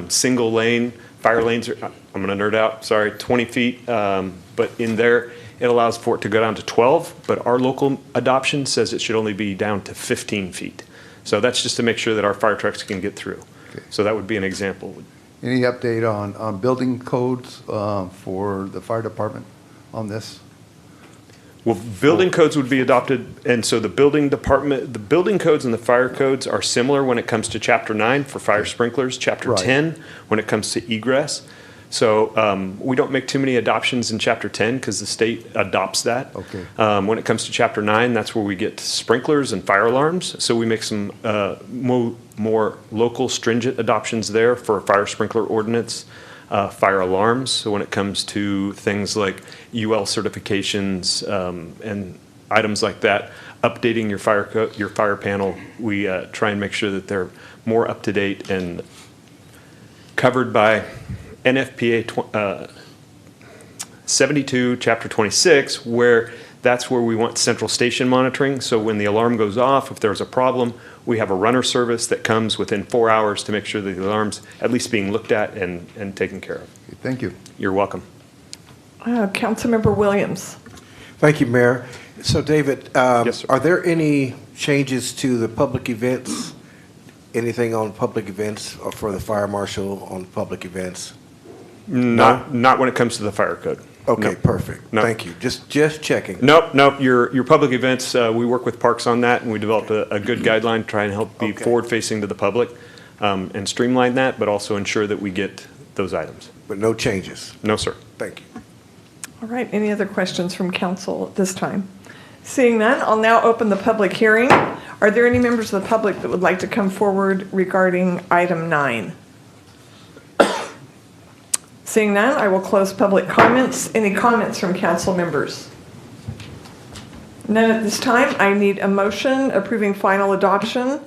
single lane, fire lanes are, I'm going to nerd out, sorry, 20 feet, but in there, it allows for it to go down to 12, but our local adoption says it should only be down to 15 feet. So that's just to make sure that our fire trucks can get through. Okay. So that would be an example. Any update on building codes for the fire department on this? Well, building codes would be adopted, and so the building department, the building codes and the fire codes are similar when it comes to Chapter 9 for fire sprinklers, Chapter Right. 10 when it comes to egress. So we don't make too many adoptions in Chapter 10 because the state adopts that. Okay. When it comes to Chapter 9, that's where we get sprinklers and fire alarms. So we make some more local stringent adoptions there for fire sprinkler ordinance, fire alarms. So when it comes to things like UL certifications and items like that, updating your fire panel, we try and make sure that they're more up to date and covered by NFPA 72, Chapter 26, where that's where we want central station monitoring. So when the alarm goes off, if there's a problem, we have a runner service that comes within 4 hours to make sure that the alarm's at least being looked at and taken care of. Thank you. You're welcome. Councilmember Williams. Thank you, Mayor. So, David, Yes, sir. are there any changes to the public events? Anything on public events or for the fire marshal on public events? Not when it comes to the fire code. Okay, No. perfect. No. Thank you. Just checking. Nope. Your public events, we work with Parks on that, and we developed a good guideline to try and help be Okay. forward-facing to the public and streamline that, but also ensure that we get those items. But no changes. No, sir. Thank you. All right, any other questions from council at this time? Seeing none, I'll now open the public hearing. Are there any members of the public that would like to come forward regarding item 9? Seeing none, I will close public comments. Any comments from council members? None at this time. I need a motion approving final adoption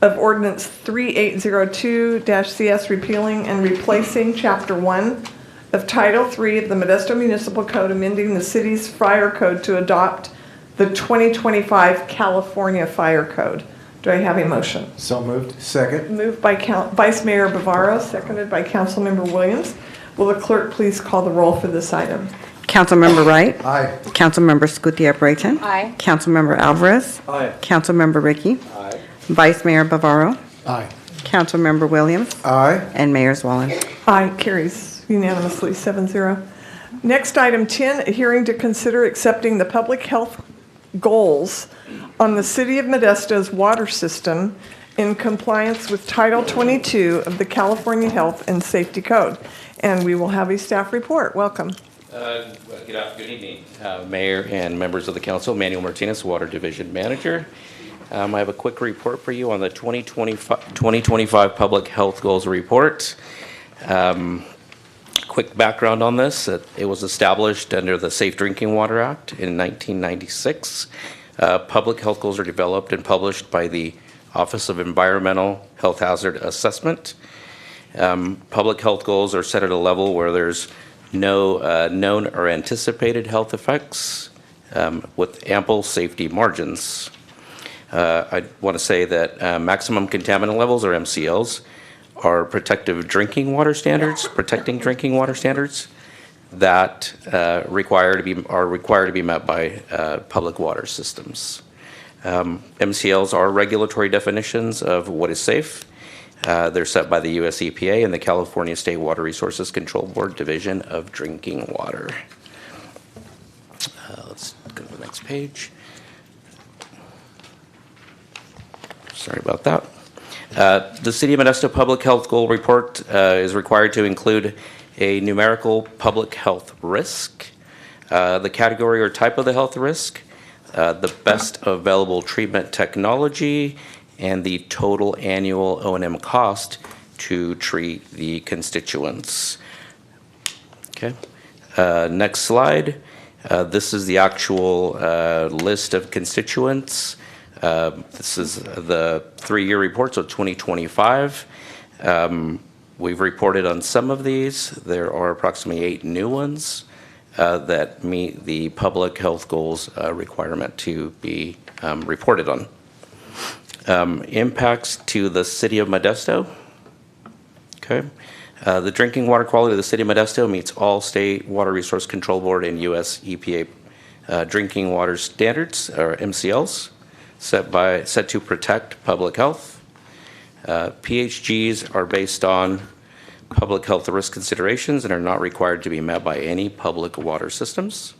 of ordinance 3802-CS repealing and replacing Chapter 1 of Title 3 of the Modesto Municipal Code, amending the city's fire code to adopt the 2025 California Fire Code. Do I have a motion? So moved. Second. Moved by Vice Mayor Bavaro, seconded by Councilmember Williams. Will the clerk please call the roll for this item? Councilmember Wright. Aye. Councilmember Gutierrez-Brayton. Aye. Councilmember Alvarez. Aye. Councilmember Ricky. Aye. Vice Mayor Bavaro. Aye. Councilmember Williams. Aye. And Mayor Zwollen. Aye, carries unanimously, 7-0. Next, item 10, a hearing to consider accepting the public health goals on the City of Modesto's water system in compliance with Title 22 of the California Health and Safety Code. And we will have a staff report. Welcome. Good evening, Mayor and members of the council. Manuel Martinez, Water Division Manager. I have a quick report for you on the 2025 Public Health Goals Report. Quick background on this. It was established under the Safe Drinking Water Act in 1996. Public health goals are developed and published by the Office of Environmental Health Hazard Assessment. Public health goals are set at a level where there's no known or anticipated health effects with ample safety margins. I want to say that maximum contaminant levels, or MCLs, are protecting drinking water standards that are required to be met by public water systems. MCLs are regulatory definitions of what is safe. They're set by the US EPA and the California State Water Resources Control Board Division of Drinking Water. Let's go to the next page. Sorry about that. The City of Modesto Public Health Goal Report is required to include a numerical public health risk, the category or type of the health risk, the best available treatment technology, and the total annual O&M cost to treat the constituents. Okay. Next slide. This is the actual list of constituents. This is the 3-year report, so 2025. We've reported on some of these. There are approximately 8 new ones. that meet the public health goals requirement to be reported on. Impacts to the City of Modesto. Okay. The drinking water quality of the City of Modesto meets all state Water Resource Control Board and U.S. EPA drinking water standards, or MCLs, set to protect public health. PHGs are based on public health risk considerations and are not required to be met by any public water systems.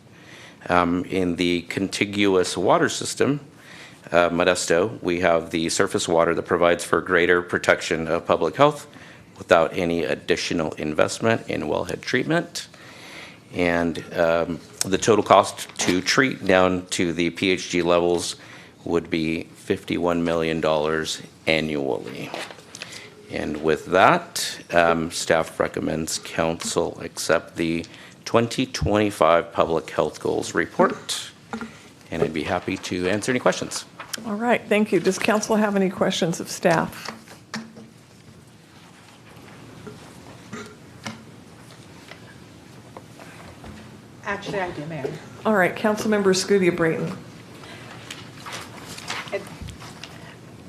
In the contiguous water system, Modesto, we have the surface water that provides for greater protection of public health without any additional investment in wellhead treatment. And the total cost to treat down to the PHG levels would be $51 million annually. And with that, staff recommends council accept the 2025 Public Health Goals Report. And I'd be happy to answer any questions. All right, thank you. Does council have any questions of staff? Actually, I do, Mayor. All right, Councilmember Scudia Brayton.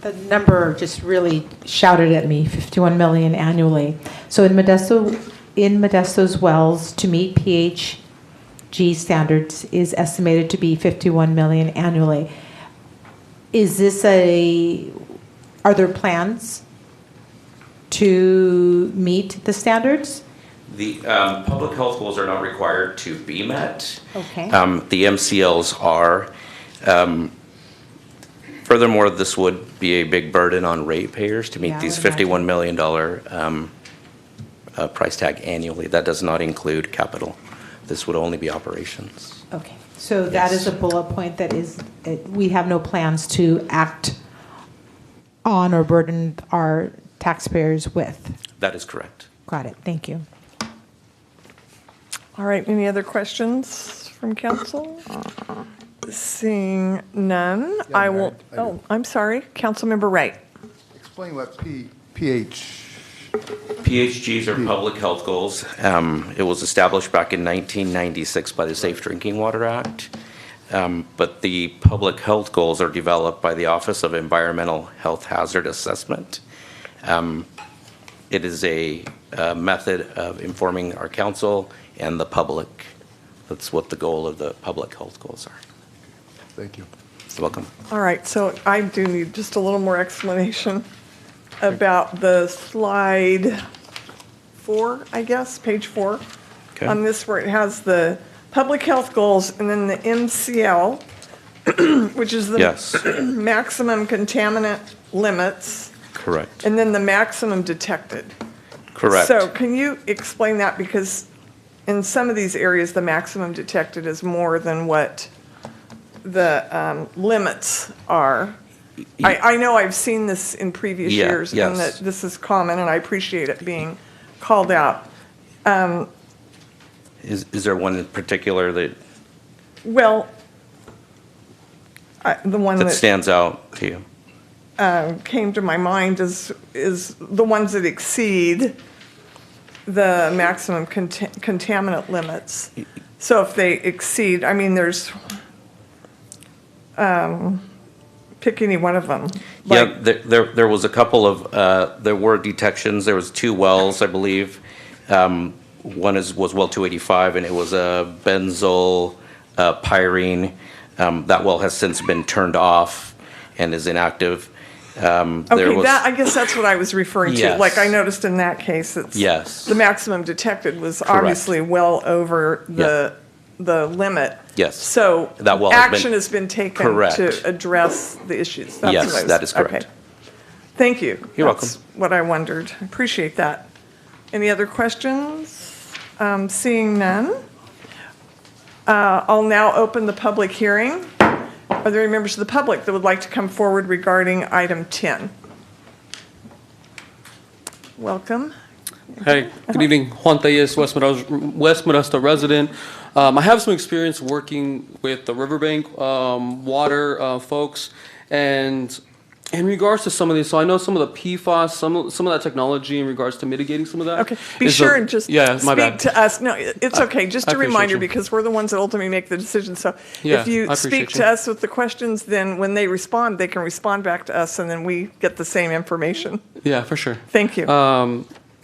The number just really shouted at me, 51 million annually. So in Modesto's wells, to meet PHG standards is estimated to be 51 million annually. Is this are there plans to meet the standards? The public health goals are not required to be met. Okay. The MCLs are. Furthermore, this would be a big burden on ratepayers to meet Yeah, these I would $51 million price tag annually. That does not include capital. This would only be operations. Okay. So that is a bullet point that is, we have no plans to act on or burden our taxpayers with. That is correct. Got it. Thank you. All right, any other questions from council? Seeing none, I will, I'm sorry, Councilmember Wright. Explain what PH. PHGs are public health goals. It was established back in 1996 by the Safe Drinking Water Act. But the public health goals are developed by the Office of Environmental Health Hazard Assessment. It is a method of informing our council and the public. That's what the goal of the public health goals are. Thank you. You're welcome. All right, so I do need just a little more explanation about the slide 4, I guess, page 4. Okay. On this where it has the public health goals and then the MCL, which is the Yes. maximum contaminant limits, Correct. and then the maximum detected. Correct. So can you explain that? Because in some of these areas, the maximum detected is more than what the limits are. I know I've seen this in previous Yeah, years, yes. and that this is common, and I appreciate it being called out. Is there one in particular that Well, the one that that stands out to you? came to my mind is the ones that exceed the maximum contaminant limits. So if they exceed, I mean, there's, pick any one of them. Yeah, there was a couple of, there were detections. There was 2 wells, I believe. One was well 285, and it was a benzyl pyrene. That well has since been turned off and is inactive. Okay, I guess that's what I was referring to. Yes. Like I noticed in that case, it's. Yes. The maximum detected was Correct. obviously well over the limit. Yes. So That well has been- action has been taken Correct. to address the issues. That's Yes, what I was- that is correct. Okay. Thank you. You're That's what I wondered. I appreciate that. Any other questions? Seeing none, I'll now open the public hearing. Are there any members of the public that would like to come forward regarding item 10? Welcome. Hey, good evening. Juan Tellez, West Modesto resident. I have some experience working with the riverbank water folks, and In regards to some of these, so I know some of the PFAS, some of that technology in regards to mitigating some of that. Okay, be sure and just my speak bad. to us. No, it's okay. Just I a appreciate reminder, you. because we're the ones that ultimately make the decision. So Yeah, if you I appreciate speak you. to us with the questions, then when they respond, they can respond back to us, and then we get the same information. Yeah, for sure. Thank you.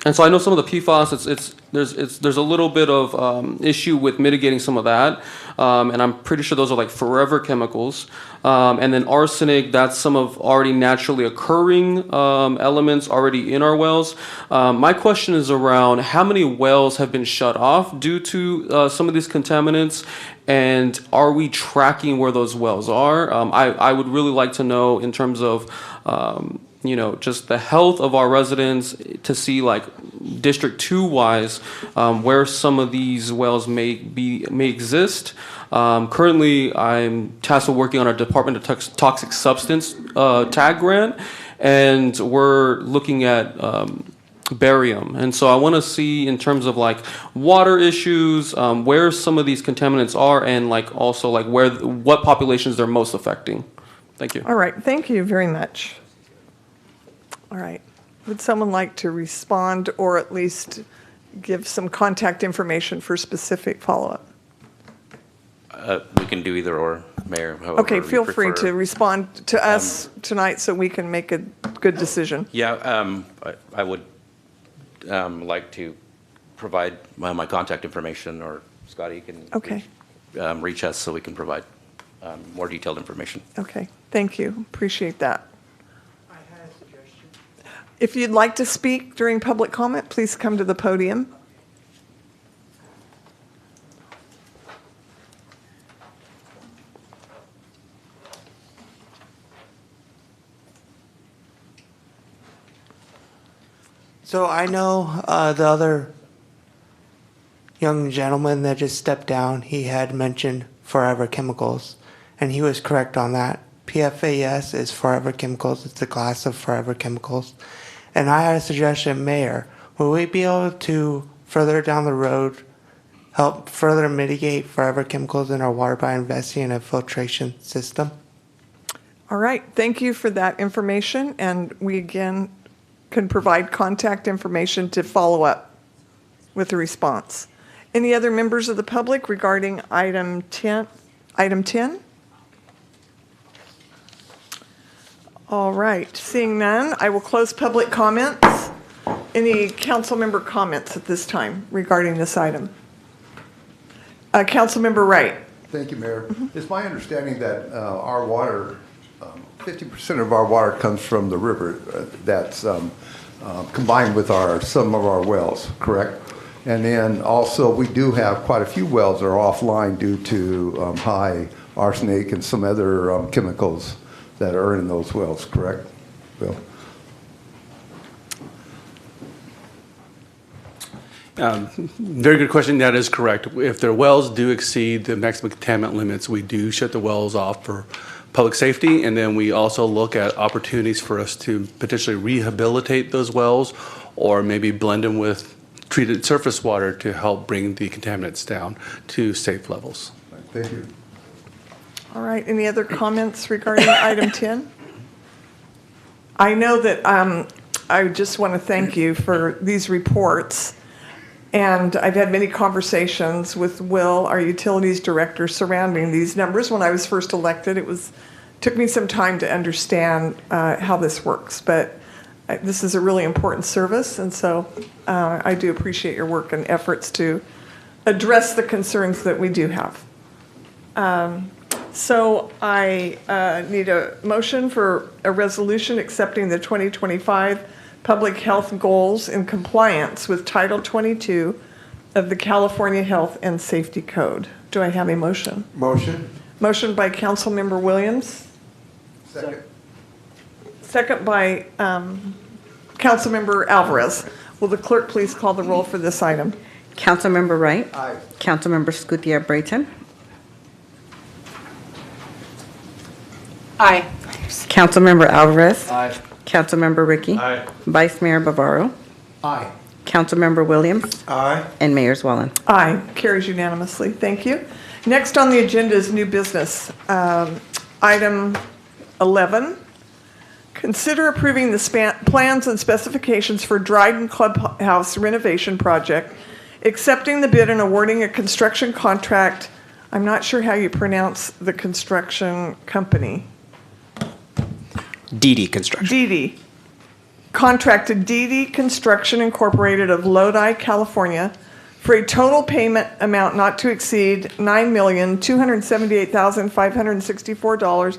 And so I know some of the PFAS. There's a little bit of issue with mitigating some of that, and I'm pretty sure those are like forever chemicals. And then arsenic, that's some of already naturally occurring elements already in our wells. My question is around how many wells have been shut off due to some of these contaminants, and are we tracking where those wells are? I would really like to know in terms of just the health of our residents, to see like District 2 wise, where some of these wells may exist. Currently, I'm tasked with working on our Department of Toxic Substance tag grant, and we're looking at barium. And so I want to see in terms of like water issues, where some of these contaminants are, and like also like what populations they're most affecting. Thank you. All right, thank you very much. All right. Would someone like to respond or at least give some contact information for specific follow-up? We can do either or, Mayor. However Okay, you feel free prefer. to respond to us tonight so we can make a good decision. Yeah, I would like to provide my contact information, or Scotty can Okay. reach us so we can provide more detailed information. Okay, thank you. Appreciate that. If you'd like to speak during public comment, please come to the podium. So I know the other young gentleman that just stepped down, he had mentioned Forever Chemicals, and he was correct on that. PFAS is Forever Chemicals. It's a class of Forever Chemicals. And I had a suggestion, Mayor, will we be able to further down the road help further mitigate Forever Chemicals in our water by investing in a filtration system? All right, thank you for that information, and we again can provide contact information to follow up with a response. Any other members of the public regarding item 10? Item 10? All right, seeing none, I will close public comments. Any council member comments at this time regarding this item? Council member Wright. Thank you, Mayor. It's my understanding that our water, 50% of our water comes from the river that's combined with some of our wells, correct? And then also we do have quite a few wells that are offline due to high arsenic and some other chemicals that are in those wells, correct, Bill? Very good question. That is correct. If their wells do exceed the maximum contaminant limits, we do shut the wells off for public safety, and then we also look at opportunities for us to potentially rehabilitate those wells, or maybe blend them with treated surface water to help bring the contaminants down to safe levels. Thank you. All right, any other comments regarding item 10? I know that I just want to thank you for these reports. And I've had many conversations with Will, our utilities director, surrounding these numbers. When I was first elected, took me some time to understand how this works. But this is a really important service, and so I do appreciate your work and efforts to address the concerns that we do have. So I need a motion for a resolution accepting the 2025 public health goals in compliance with Title 22 of the California Health and Safety Code. Do I have a motion? Motion. Motion by Councilmember Williams. Second. Second by Councilmember Alvarez. Will the clerk please call the roll for this item? Councilmember Wright. Aye. Councilmember Scudetto Brayton. Aye. Councilmember Alvarez. Aye. Councilmember Ricky. Aye. Vice Mayor Bavaro. Aye. Councilmember Williams. Aye. And Mayor Zwellen. Aye. Carries unanimously. Thank you. Next on the agenda is new business. Item 11, Consider approving the plans and specifications for Dryden Clubhouse renovation project, accepting the bid and awarding a construction contract. I'm not sure how you pronounce the construction company. DD Construction. DD. Contracted DD Construction Incorporated of Lodi, California, for a total payment amount not to exceed $9,278,564.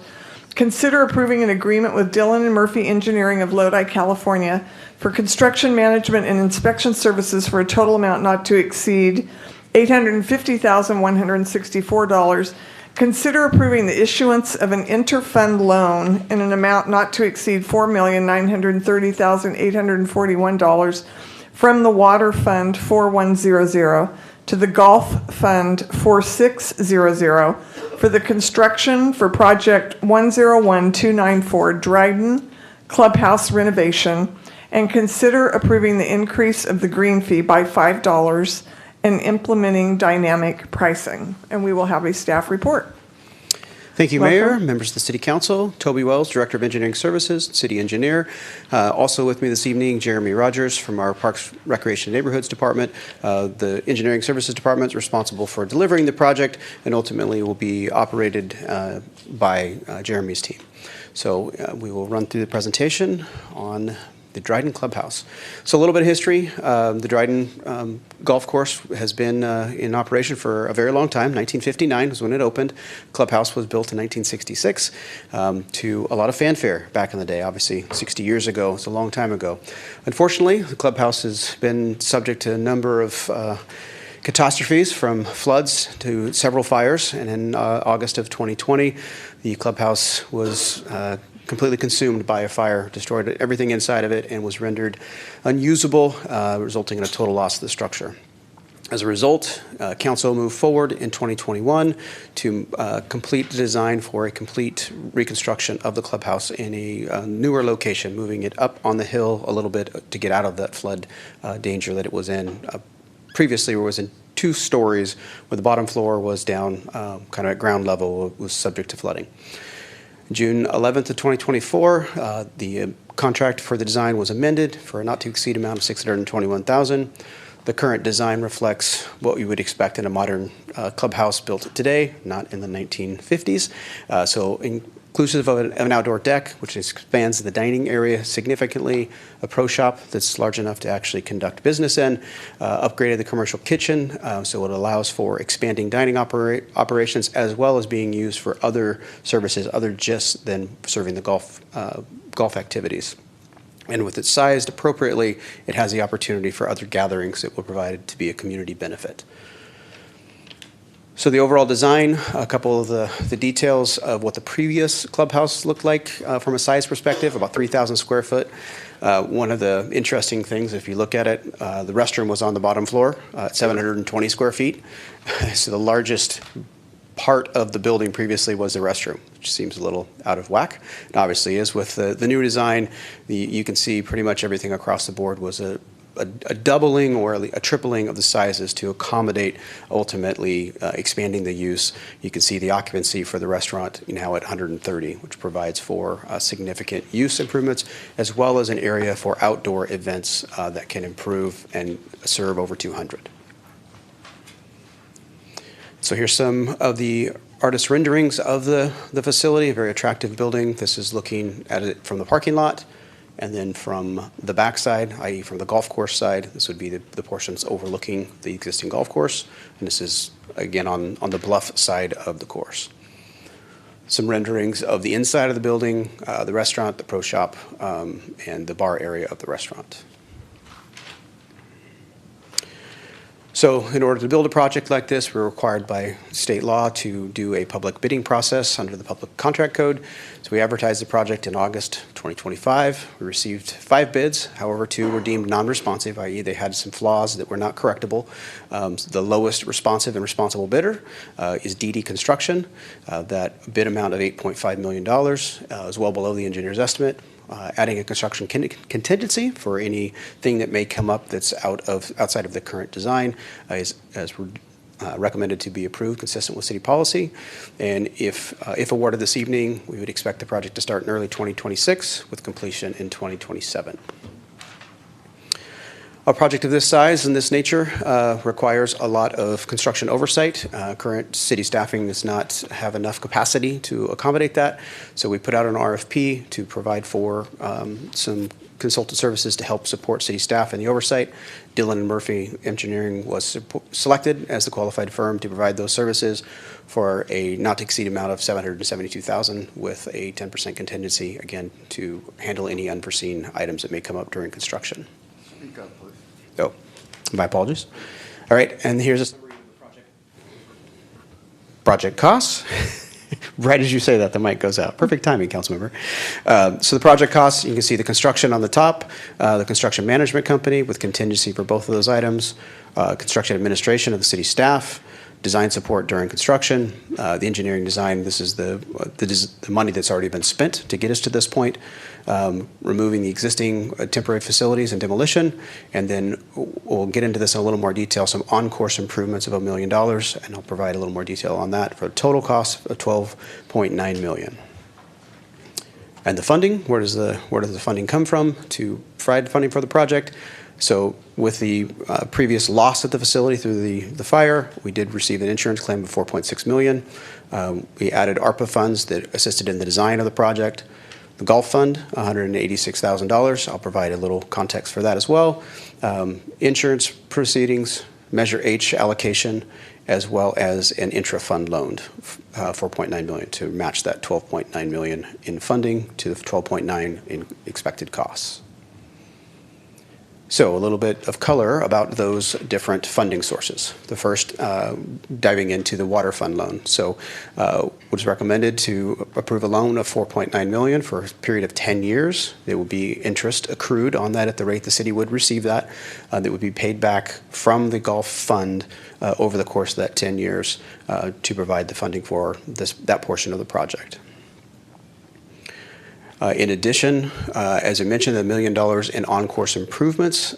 Consider approving an agreement with Dillon and Murphy Engineering of Lodi, California, for construction management and inspection services for a total amount not to exceed $850,164. Consider approving the issuance of an interfund loan in an amount not to exceed $4,930,841 from the Water Fund 4100 to the Golf Fund 4600 for the construction for Project 101294 Dryden Clubhouse renovation, and consider approving the increase of the green fee by $5 and implementing dynamic pricing. And we will have a staff report. Thank you, Welcome. Mayor, members of the City Council. Toby Wells, Director of Engineering Services, City Engineer. Also with me this evening, Jeremy Rogers from our Parks, Recreation, and Neighborhoods Department. The Engineering Services Department is responsible for delivering the project and ultimately will be operated by Jeremy's team. So we will run through the presentation on the Dryden Clubhouse. So a little bit of history. The Dryden Golf Course has been in operation for a very long time. 1959 was when it opened. Clubhouse was built in 1966 to a lot of fanfare back in the day. Obviously, 60 years ago. It's a long time ago. Unfortunately, the clubhouse has been subject to a number of catastrophes, from floods to several fires. And in August of 2020, the clubhouse was completely consumed by a fire, destroyed everything inside of it, and was rendered unusable, resulting in a total loss of the structure. As a result, Council moved forward in 2021 to complete the design for a complete reconstruction of the clubhouse in a newer location, moving it up on the hill a little bit to get out of that flood danger that it was in. Previously, it was in 2 stories, where the bottom floor was down kind of at ground level, was subject to flooding. June 11th of 2024, the contract for the design was amended for a not to exceed amount of $621,000. The current design reflects what you would expect in a modern clubhouse built today, not in the 1950s. So inclusive of an outdoor deck, which expands the dining area significantly, a pro shop that's large enough to actually conduct business in, upgraded the commercial kitchen, so it allows for expanding dining operations, as well as being used for other services other just than serving the golf activities. And with it sized appropriately, it has the opportunity for other gatherings that will provide it to be a community benefit. So the overall design, a couple of the details of what the previous clubhouse looked like from a size perspective, about 3,000 square foot. One of the interesting things, if you look at it, the restroom was on the bottom floor at 720 square feet. So the largest part of the building previously was the restroom, which seems a little out of whack. It obviously is. With the new design, you can see pretty much everything across the board was a doubling or a tripling of the sizes to accommodate ultimately expanding the use. You can see the occupancy for the restaurant now at 130, which provides for significant use improvements, as well as an area for outdoor events that can improve and serve over 200. So here's some of the artist renderings of the facility, a very attractive building. This is looking at it from the parking lot. And then from the back side, i.e. from the golf course side, this would be the portions overlooking the existing golf course. And this is, again, on the bluff side of the course. Some renderings of the inside of the building, the restaurant, the pro shop, and the bar area of the restaurant. So in order to build a project like this, we're required by state law to do a public bidding process under the Public Contract Code. So we advertised the project in August 2025. We received 5 bids. However, 2 were deemed non-responsive, i.e. they had some flaws that were not correctable. The lowest responsive and responsible bidder is DD Construction. That bid amount of $8.5 million is well below the engineer's estimate. Adding a construction contingency for anything that may come up that's outside of the current design is recommended to be approved consistent with city policy. And if awarded this evening, we would expect the project to start in early 2026 with completion in 2027. A project of this size and this nature requires a lot of construction oversight. Current city staffing does not have enough capacity to accommodate that, so we put out an RFP to provide for some consultant services to help support city staff in the oversight. Dillon and Murphy Engineering was selected as the qualified firm to provide those services for a not to exceed amount of $772,000 with a 10% contingency, again, to handle any unforeseen items that may come up during construction. Speak up, please. Oh, my apologies. All right, and here's a summary of the project costs. Right as you say that, the mic goes out. Perfect timing, Councilmember. So the project costs, you can see the construction on the top, the construction management company with contingency for both of those items, construction administration of the city staff, design support during construction, the engineering design. This is the money that's already been spent to get us to this point, removing the existing temporary facilities and demolition, and then we'll get into this in a little more detail, some on-course improvements of $1 million, and I'll provide a little more detail on that for a total cost of $12.9 million. And the funding, where does the funding come from to provide funding for the project? So with the previous loss at the facility through the fire, we did receive an insurance claim of $4.6 million. We added ARPA funds that assisted in the design of the project. The Gulf Fund, $186,000. I'll provide a little context for that as well. Insurance proceedings, Measure H allocation, as well as an intra-fund loan, $4.9 million, to match that $12.9 million in funding to the $12.9 in expected costs. So a little bit of color about those different funding sources. The first, diving into the water fund loan. So it was recommended to approve a loan of $4.9 million for a period of 10 years. There will be interest accrued on that at the rate the city would receive that. That would be paid back from the Gulf Fund over the course of that 10 years to provide the funding for that portion of the project. In addition, as I mentioned, $1 million in on-course improvements,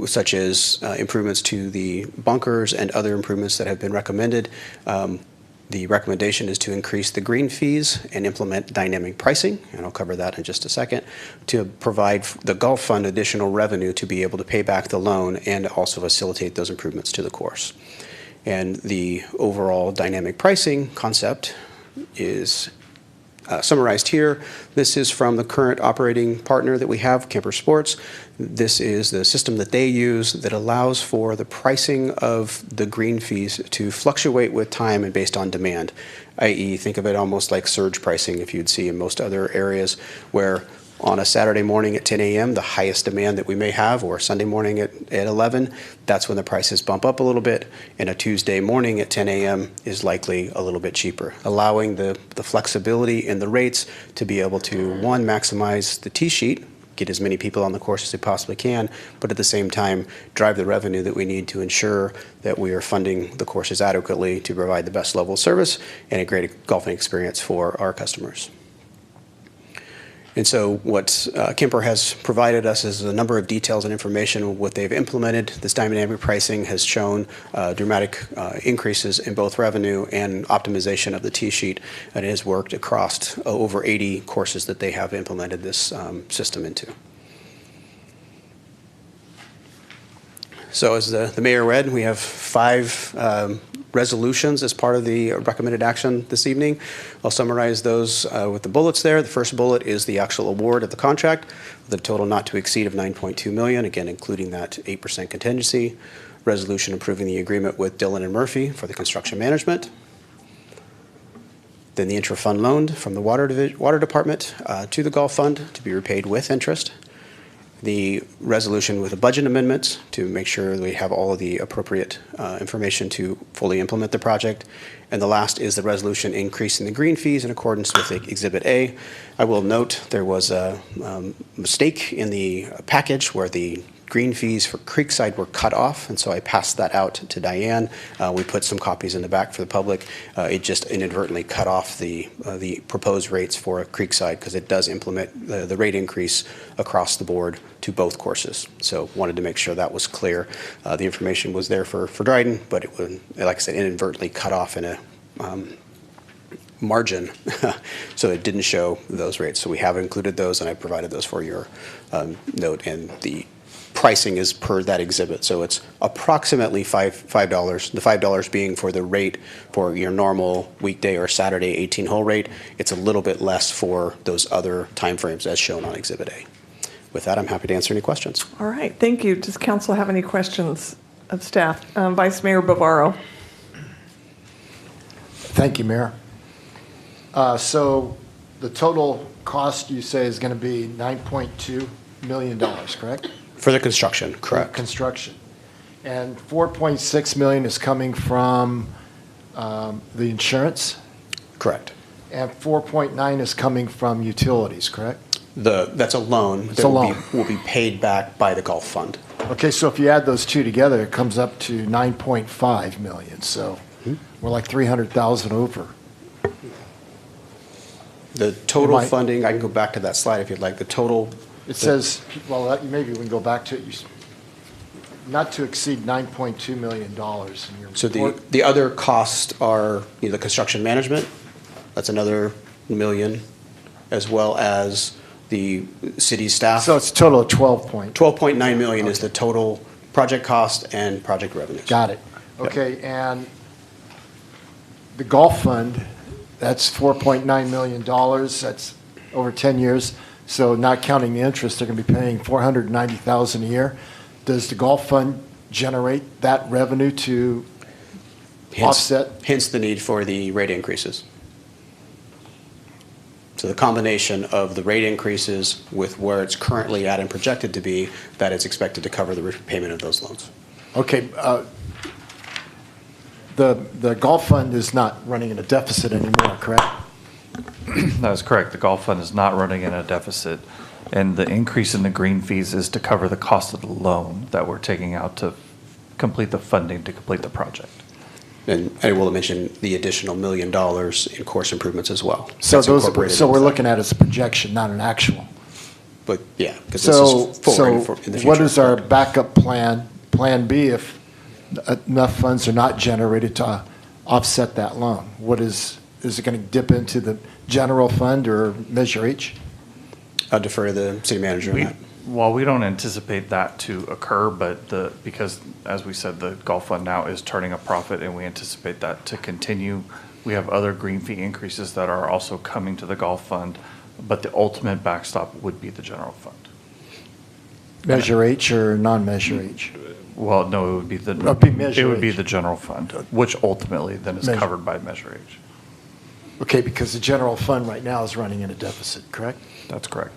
such as improvements to the bunkers and other improvements that have been recommended. The recommendation is to increase the green fees and implement dynamic pricing, and I'll cover that in just a second, to provide the Gulf Fund additional revenue to be able to pay back the loan and also facilitate those improvements to the course. And the overall dynamic pricing concept is summarized here. This is from the current operating partner that we have, Kemper Sports. This is the system that they use that allows for the pricing of the green fees to fluctuate with time and based on demand, i.e. think of it almost like surge pricing if you'd see in most other areas where on a Saturday morning at 10 a.m., the highest demand that we may have, or Sunday morning at 11, that's when the prices bump up a little bit, and a Tuesday morning at 10 a.m. is likely a little bit cheaper, allowing the flexibility in the rates to be able to, one, maximize the T-sheet, get as many people on the course as we possibly can, but at the same time, drive the revenue that we need to ensure that we are funding the courses adequately to provide the best level of service and a great golfing experience for our customers. And so what Kemper has provided us is a number of details and information of what they've implemented. This dynamic pricing has shown dramatic increases in both revenue and optimization of the T-sheet, and it has worked across over 80 courses that they have implemented this system into. So as the mayor read, we have 5 resolutions as part of the recommended action this evening. I'll summarize those with the bullets there. The first bullet is the actual award of the contract with a total not to exceed of $9.2 million, again, including that 8% contingency. Resolution approving the agreement with Dillon and Murphy for the construction management. Then the intra-fund loan from the water department to the Gulf Fund to be repaid with interest. The resolution with the budget amendments to make sure that we have all of the appropriate information to fully implement the project. And the last is the resolution increasing the green fees in accordance with Exhibit A. I will note there was a mistake in the package where the green fees for Creekside were cut off, and so I passed that out to Diane. We put some copies in the back for the public. It just inadvertently cut off the proposed rates for Creekside because it does implement the rate increase across the board to both courses. So wanted to make sure that was clear. The information was there for Dryden, but it would, like I said, inadvertently cut off in a margin, so it didn't show those rates. So we have included those, and I provided those for your note. And the pricing is per that exhibit, so it's approximately $5. The $5 being for the rate for your normal weekday or Saturday 18-hole rate. It's a little bit less for those other timeframes as shown on Exhibit A. With that, I'm happy to answer any questions. All right, thank you. Does council have any questions of staff? Vice Mayor Bavaro. Thank you, Mayor. So the total cost you say is going to be $9.2 million, correct? For the construction, correct. Construction. And $4.6 million is coming from the insurance? Correct. And 4.9 is coming from utilities, correct? That's a loan. It's a loan. Will be paid back by the Gulf Fund. Okay, so if you add those two together, it comes up to 9.5 million. So we're like 300,000 over. The total funding, I can go back to that slide if you'd like. The total. It says, well, maybe we can go back to it. Not to exceed $9.2 million in your So report. the other costs are the construction management. That's another million, as well as the city staff. So it's a total of 12.9 million is the total project cost and project revenues. Got it. Okay, and the Gulf Fund, that's $4.9 million. That's over 10 years. So not counting the interest, they're going to be paying $490,000 a year. Does the Gulf Fund generate that revenue to offset? Hence the need for the rate increases. So the combination of the rate increases with where it's currently at and projected to be, that it's expected to cover the repayment of those loans. Okay, the Gulf Fund is not running in a deficit anymore, correct? That is correct. The Gulf Fund is not running in a deficit, and the increase in the green fees is to cover the cost of the loan that we're taking out to complete the funding to complete the project. And I will mention the additional $1 million in course improvements as well. So That's incorporated so we're into that. looking at it as a projection, not an actual. But yeah, because So, this is forward in the future. what is our backup plan B, if enough funds are not generated to offset that loan? What is it going to dip into the general fund or Measure H? I'll defer to the city manager on that. While we don't anticipate that to occur, but because, as we said, the Gulf Fund now is turning a profit and we anticipate that to continue, we have other green fee increases that are also coming to the Gulf Fund, but the ultimate backstop would be the general fund. Measure H or non-Measure H? Well, no, it would be Measure it would be H. the general fund, which ultimately then is Measure. covered by Measure H. Okay, because the general fund right now is running in a deficit, correct? That's correct.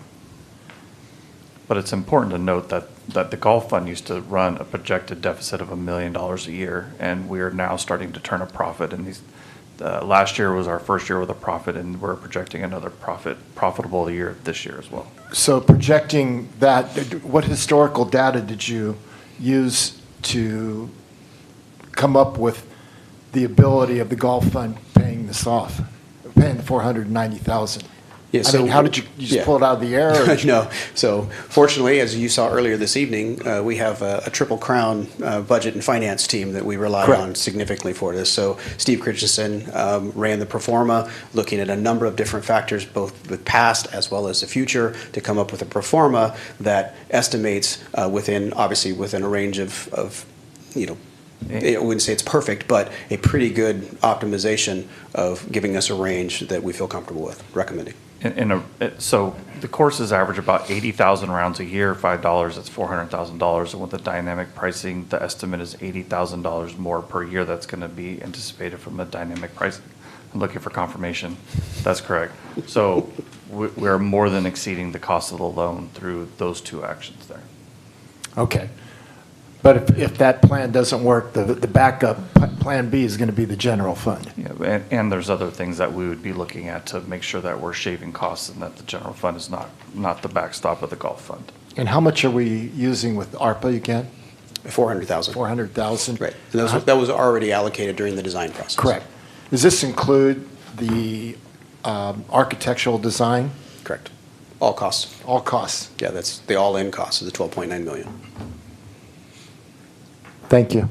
But it's important to note that the Gulf Fund used to run a projected deficit of $1 million a year, and we are now starting to turn a profit. And last year was our first year with a profit, and we're projecting another profitable year this year as well. So projecting that, what historical data did you use to come up with the ability of the Gulf Fund paying this off, paying the $490,000? Yeah, I mean, how did you just pull it out of the air? Or No. So fortunately, as you saw earlier this evening, we have a triple crown budget and finance team that we rely Correct. on significantly for this. So Steve Christensen ran the pro forma, looking at a number of different factors, both the past as well as the future, to come up with a pro forma that estimates obviously within a range of I wouldn't say it's perfect, but a pretty good optimization of giving us a range that we feel comfortable with recommending. So the courses average about 80,000 rounds a year, $5, that's $400,000. And with the dynamic pricing, the estimate is $80,000 more per year that's going to be anticipated from the dynamic pricing. I'm looking for confirmation. That's correct. So we're more than exceeding the cost of the loan through those two actions there. Okay. But if that plan doesn't work, the backup plan B is going to be the general fund. Yeah, and there's other things that we would be looking at to make sure that we're shaving costs and that the general fund is not the backstop of the Gulf Fund. And how much are we using with ARPA again? 400,000. 400,000? Right. And that was already allocated during the design process. Correct. Does this include the architectural design? Correct. All costs. All costs. Yeah, that's the all-in cost of the 12.9 million. Thank you.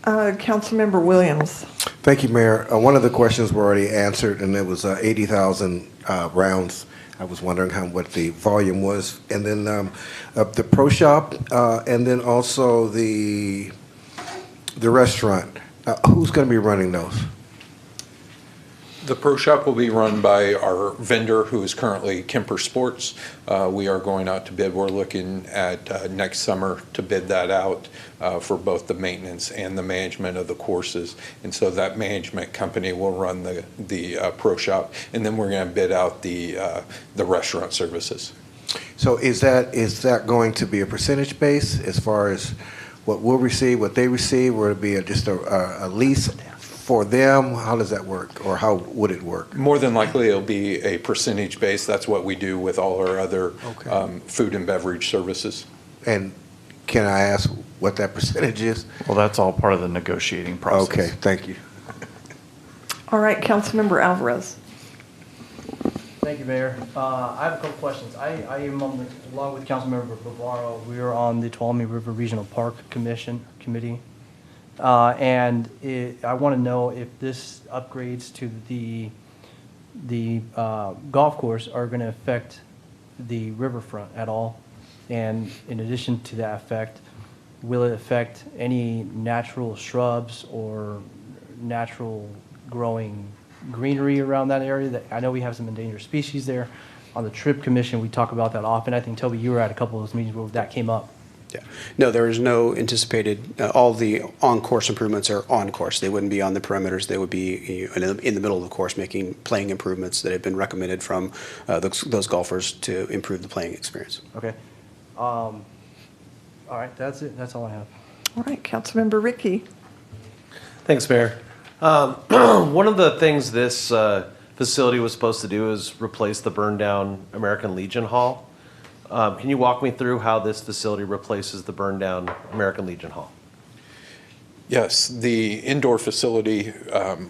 Councilmember Williams. Thank you, Mayor. One of the questions were already answered, and it was 80,000 rounds. I was wondering what the volume was. And then the pro shop, and then also the restaurant. Who's going to be running those? The pro shop will be run by our vendor, who is currently Kemper Sports. We are going out to bid. We're looking at next summer to bid that out for both the maintenance and the management of the courses. And so that management company will run the pro shop, and then we're going to bid out the restaurant services. So is that going to be a percentage base as far as what we'll receive, what they receive, or it'll be just a lease for them? How does that work, or how would it work? More than likely, it'll be a percentage base. That's what we do with all our other food and beverage services. And can I ask what that percentage is? Well, that's all part of the negotiating process. Okay, thank you. All right, Councilmember Alvarez. Thank you, Mayor. I have a couple questions. I am along with Councilmember Bavaro. We are on the Tuolumne River Regional Park Committee. I want to know if this upgrades to the golf course are going to affect the riverfront at all. And in addition to that effect, will it affect any natural shrubs or natural growing greenery around that area? I know we have some endangered species there. On the TRIP Commission, we talk about that often. I think, Toby, you were at a couple of those meetings where that came up. Yeah. No, there is no anticipated, all the on-course improvements are on course. They wouldn't be on the perimeters. They would be in the middle of the course, making playing improvements that have been recommended from those golfers to improve the playing experience. Okay. All right, that's it. That's all I have. All right, Councilmember Ricky. Thanks, Mayor. One of the things this facility was supposed to do is replace the burned down American Legion Hall. Can you walk me through how this facility replaces the burned down American Legion Hall? Yes, the indoor facility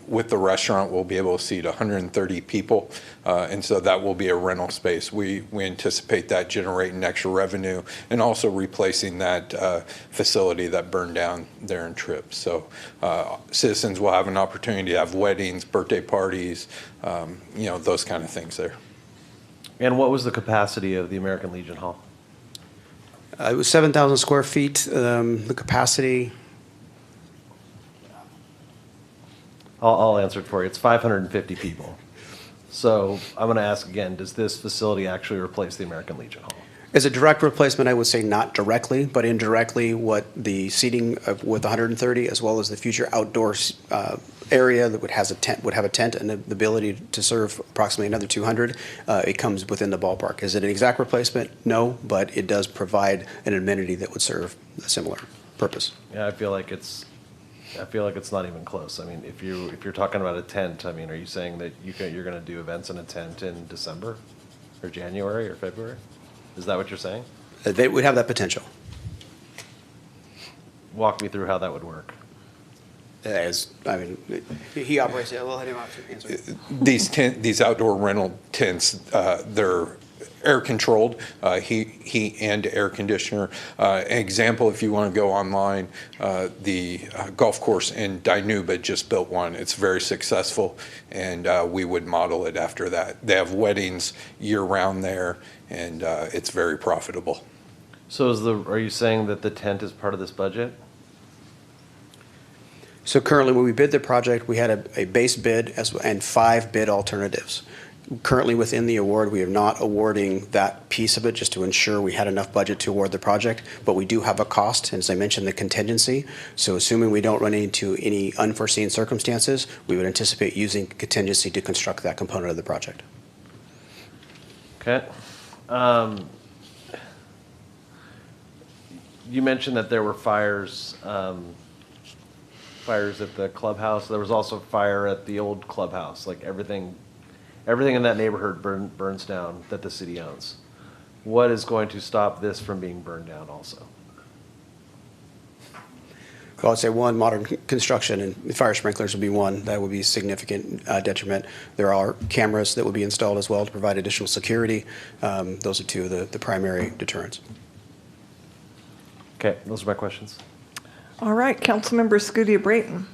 with the restaurant will be able to seat 130 people, and so that will be a rental space. We anticipate that generating extra revenue and also replacing that facility that burned down there in Tripp. So citizens will have an opportunity to have weddings, birthday parties, those kind of things there. And what was the capacity of the American Legion Hall? It was 7,000 square feet. The capacity. I'll answer it for you. It's 550 people. So I'm going to ask again, does this facility actually replace the American Legion Hall? As a direct replacement, I would say not directly, but indirectly, what the seating with 130, as well as the future outdoor area that would have a tent and the ability to serve approximately another 200, it comes within the ballpark. Is it an exact replacement? No, but it does provide an amenity that would serve a similar purpose. Yeah, I feel like it's not even close. I mean, if you're talking about a tent, I mean, are you saying that you're going to do events in a tent in December, or January, or February? Is that what you're saying? They would have that potential. Walk me through how that would work. He operates it. We'll let him answer. These outdoor rental tents, they're air controlled, heat and air conditioner. An example, if you want to go online, the golf course in Dinuba just built one. It's very successful, and we would model it after that. They have weddings year round there, and it's very profitable. So are you saying that the tent is part of this budget? So currently, when we bid the project, we had a base bid and 5 bid alternatives. Currently within the award, we are not awarding that piece of it just to ensure we had enough budget to award the project, but we do have a cost, and as I mentioned, the contingency. So assuming we don't run into any unforeseen circumstances, we would anticipate using contingency to construct that component of the project. Okay. You mentioned that there were fires at the clubhouse. There was also fire at the old clubhouse. Like everything in that neighborhood burns down that the city owns. what is going to stop this from being burned down also? Well, I'd say one, modern construction and fire sprinklers would be one. That would be a significant detriment. There are cameras that would be installed as well to provide additional security. Those are two of the primary deterrents. Okay, those are my questions. All right, Councilmember Scudia Brayton.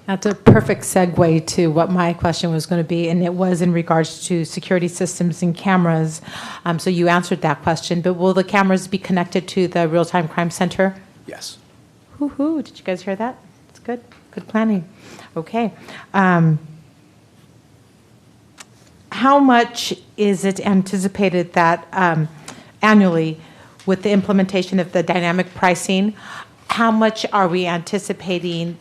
That's a perfect segue to what my question was going to be, and it was in regards to security systems and cameras. So you answered that question, but will the cameras be connected to the real-time crime center? Yes. Woo-hoo, did you guys hear that? It's good, good planning. Okay. How much is it anticipated that annually with the implementation of the dynamic pricing, how much are we anticipating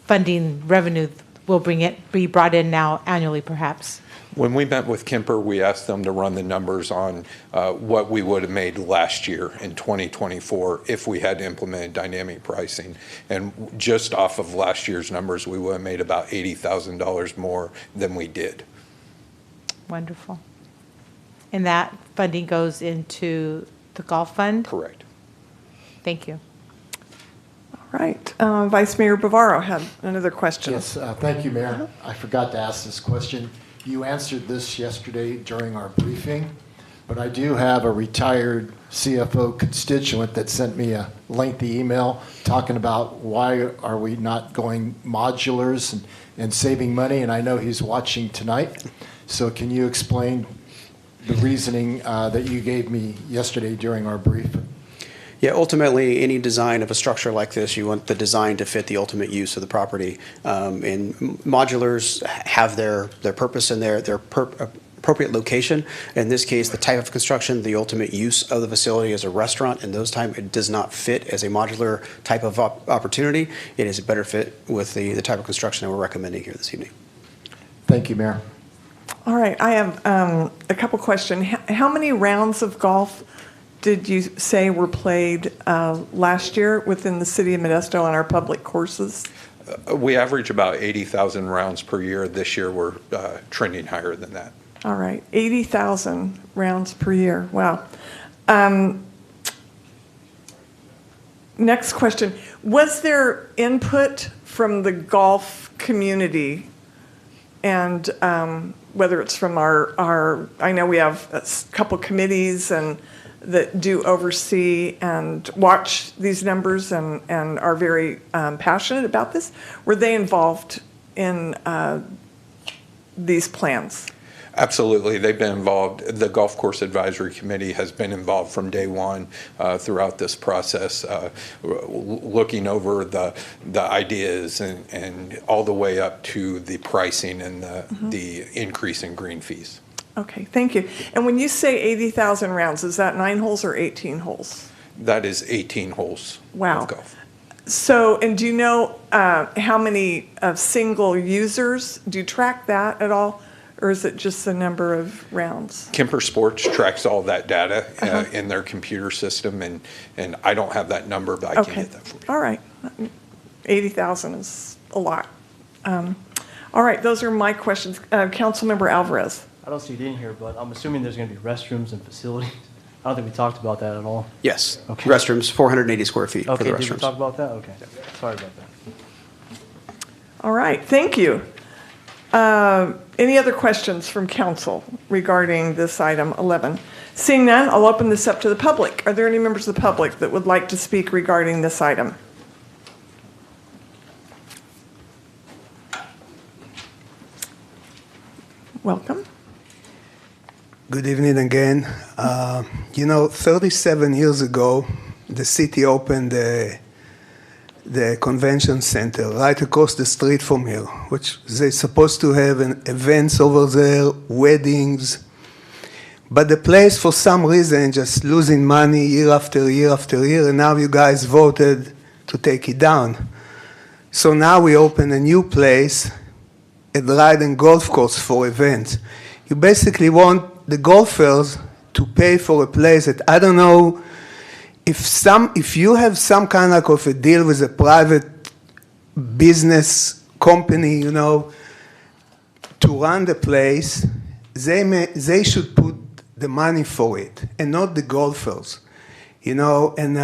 funding revenue will be brought in now annually perhaps? When we met with Kemper, we asked them to run the numbers on what we would have made last year in 2024 if we had implemented dynamic pricing. And just off of last year's numbers, we would have made about $80,000 more than we did. Wonderful. And that funding goes into the golf fund? Correct. Thank you. All right. Vice Mayor Bavaro had another question. Yes, thank you, Mayor. I forgot to ask this question. You answered this yesterday during our briefing, but I do have a retired CFO constituent that sent me a lengthy email talking about why are we not going modulars and saving money, and I know he's watching tonight. So can you explain the reasoning that you gave me yesterday during our briefing? Yeah, ultimately, any design of a structure like this, you want the design to fit the ultimate use of the property. And modulars have their purpose and their appropriate location. In this case, the type of construction, the ultimate use of the facility as a restaurant, and those time it does not fit as a modular type of opportunity. It is a better fit with the type of construction that we're recommending here this evening. Thank you, Mayor. All right, I have a couple questions. How many rounds of golf did you say were played last year within the city of Modesto on our public courses? We average about 80,000 rounds per year. This year, we're trending higher than that. All right, 80,000 rounds per year. Wow. Next question. Was there input from the golf community, and whether it's from our I know we have a couple committees and that do oversee and watch these numbers and are very passionate about this. Were they involved in these plans? Absolutely. They've been involved. The Golf Course Advisory Committee has been involved from day one throughout this process, looking over the ideas and all the way up to the pricing and the increase in green fees. Okay, thank you. And when you say 80,000 rounds, is that 9 holes or 18 holes? That is 18 holes Wow. of golf. So, and do you know how many single users? Do you track that at all? Or is it just the number of rounds? Kemper Sports tracks all that data in their computer system, and I don't have that number, but I can get that for you. All right. 80,000 is a lot. All right, those are my questions. Councilmember Alvarez. I don't see it in here, but I'm assuming there's going to be restrooms and facilities. I don't think we talked about that at all. Yes. Okay. Restrooms, 480 square feet for the Okay, did we restrooms. talk about that? Okay. Sorry about that. All right, thank you. Any other questions from council regarding this item 11? Seeing none, I'll open this up to the public. Are there any members of the public that would like to speak regarding this item? Welcome. Good evening again. 37 years ago, the city opened the convention center right across the street from here, which they're supposed to have events over there, weddings. But the place, for some reason, just losing money year after year after year, and now you guys voted to take it down. So now we open a new place at Ryden Golf Course for events. You basically want the golfers to pay for a place that, I don't know, if you have some kind of a deal with a private business company, to run the place, they should put the money for it and not the golfers, you know. And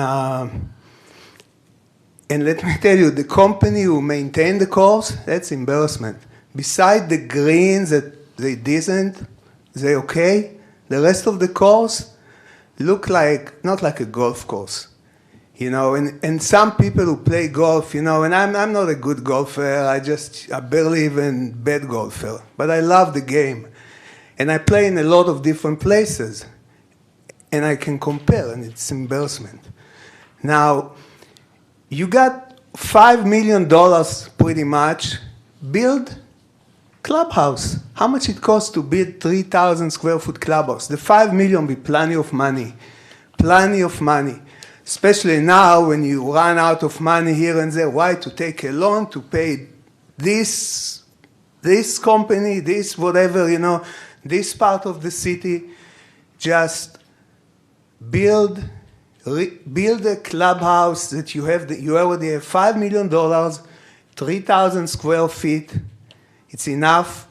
let me tell you, the company who maintain the course, that's embarrassment. Beside the greens that they didn't, they okay. The rest of the course look like, not like a golf course. You know, and some people who play golf, you know, and I'm not a good golfer, I barely even bad golfer, but I love the game. And I play in a lot of different places, and I can compare, and it's embarrassment. Now, you got $5 million pretty much, build clubhouse. How much it costs to build 3,000 square foot clubhouse? The 5 million be plenty of money, plenty of money. Especially now when you run out of money here and there, why? To take a loan to pay this company, this whatever, you know, this part of the city. Just build a clubhouse that you already have $5 million, 3,000 square feet. It's enough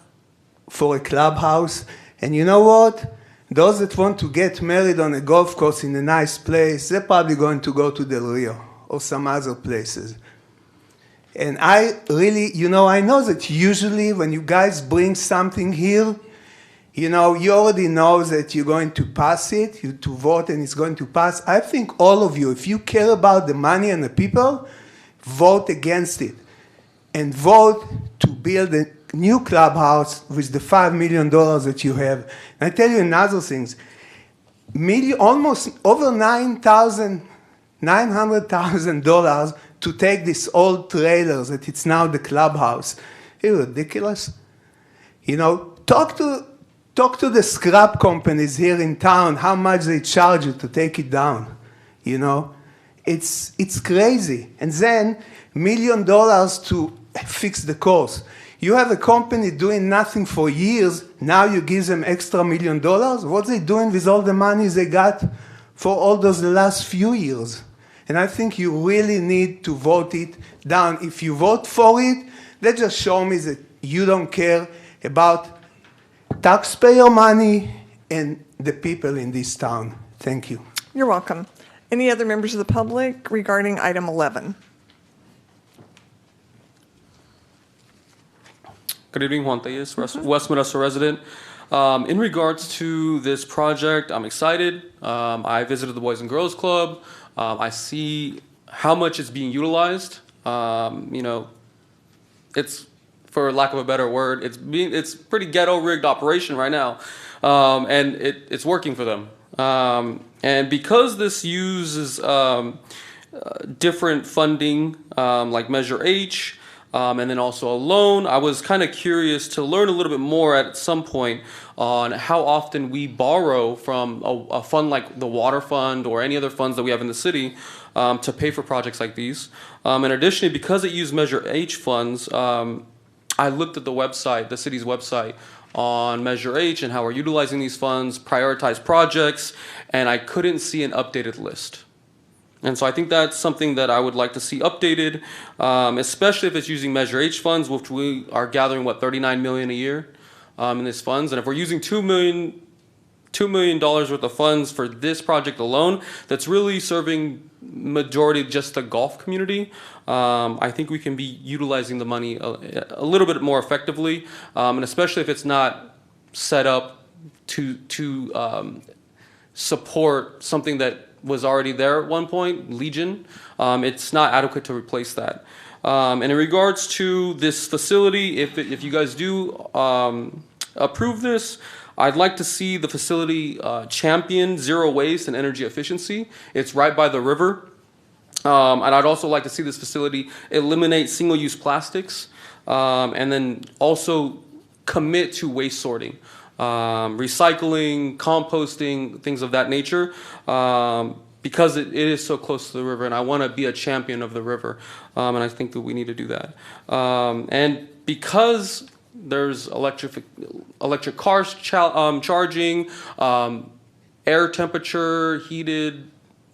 for a clubhouse. And you know what? Those that want to get married on a golf course in a nice place, they're probably going to go to Del Rio or some other places. And I really, you know, I know that usually when you guys bring something here, you know, you already know that you're going to pass it, you to vote and it's going to pass. I think all of you, if you care about the money and the people, vote against it. And vote to build a new clubhouse with the $5 million that you have. And I tell you another thing, almost over $900,000 to take this old trailer that it's now the clubhouse. It's ridiculous. You know, talk to the scrap companies here in town, how much they charge you to take it down. You know, it's crazy. And then $1 million to fix the course. You have a company doing nothing for years, now you give them extra $1 million? What are they doing with all the money they got for all those the last few years? And I think you really need to vote it down. If you vote for it, that just shows me that you don't care about taxpayer money and the people in this town. Thank you. You're welcome. Any other members of the public regarding item 11? Good evening, Juan Tellez, West Modesto resident. In regards to this project, I'm excited. I visited the Boys and Girls Club. I see how much it's being utilized. You know, it's, for lack of a better word, it's pretty ghetto rigged operation right now, and it's working for them. And because this uses different funding, like Measure H, and then also a loan, I was kind of curious to learn a little bit more at some point on how often we borrow from a fund like the water fund or any other funds that we have in the city to pay for projects like these. And additionally, because it used Measure H funds, I looked at the website, the city's website, on Measure H and how we're utilizing these funds, prioritize projects, and I couldn't see an updated list. And so I think that's something that I would like to see updated, especially if it's using Measure H funds, which we are gathering, what, $39 million a year in these funds. And if we're using $2 million worth of funds for this project alone, that's really serving majority just the golf community. I think we can be utilizing the money a little bit more effectively, and especially if it's not set up to support something that was already there at one point, Legion. It's not adequate to replace that. And in regards to this facility, if you guys do approve this, I'd like to see the facility champion zero waste and energy efficiency. It's right by the river. And I'd also like to see this facility eliminate single-use plastics, and then also commit to waste sorting. Recycling, composting, things of that nature, because it is so close to the river, and I want to be a champion of the river, and I think that we need to do that. And because there's electric cars charging, air temperature, heated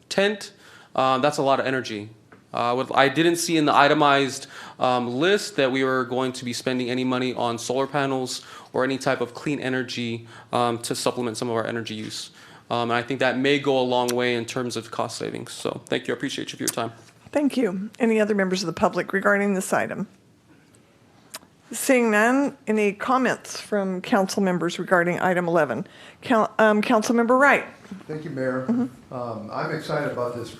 tent, that's a lot of energy. I didn't see in the itemized list that we were going to be spending any money on solar panels or any type of clean energy to supplement some of our energy use. And I think that may go a long way in terms of cost savings. So thank you. I appreciate you for your time. Thank you. Any other members of the public regarding this item? Seeing none, any comments from council members regarding item 11? Councilmember Wright. Thank you, Mayor. I'm excited about this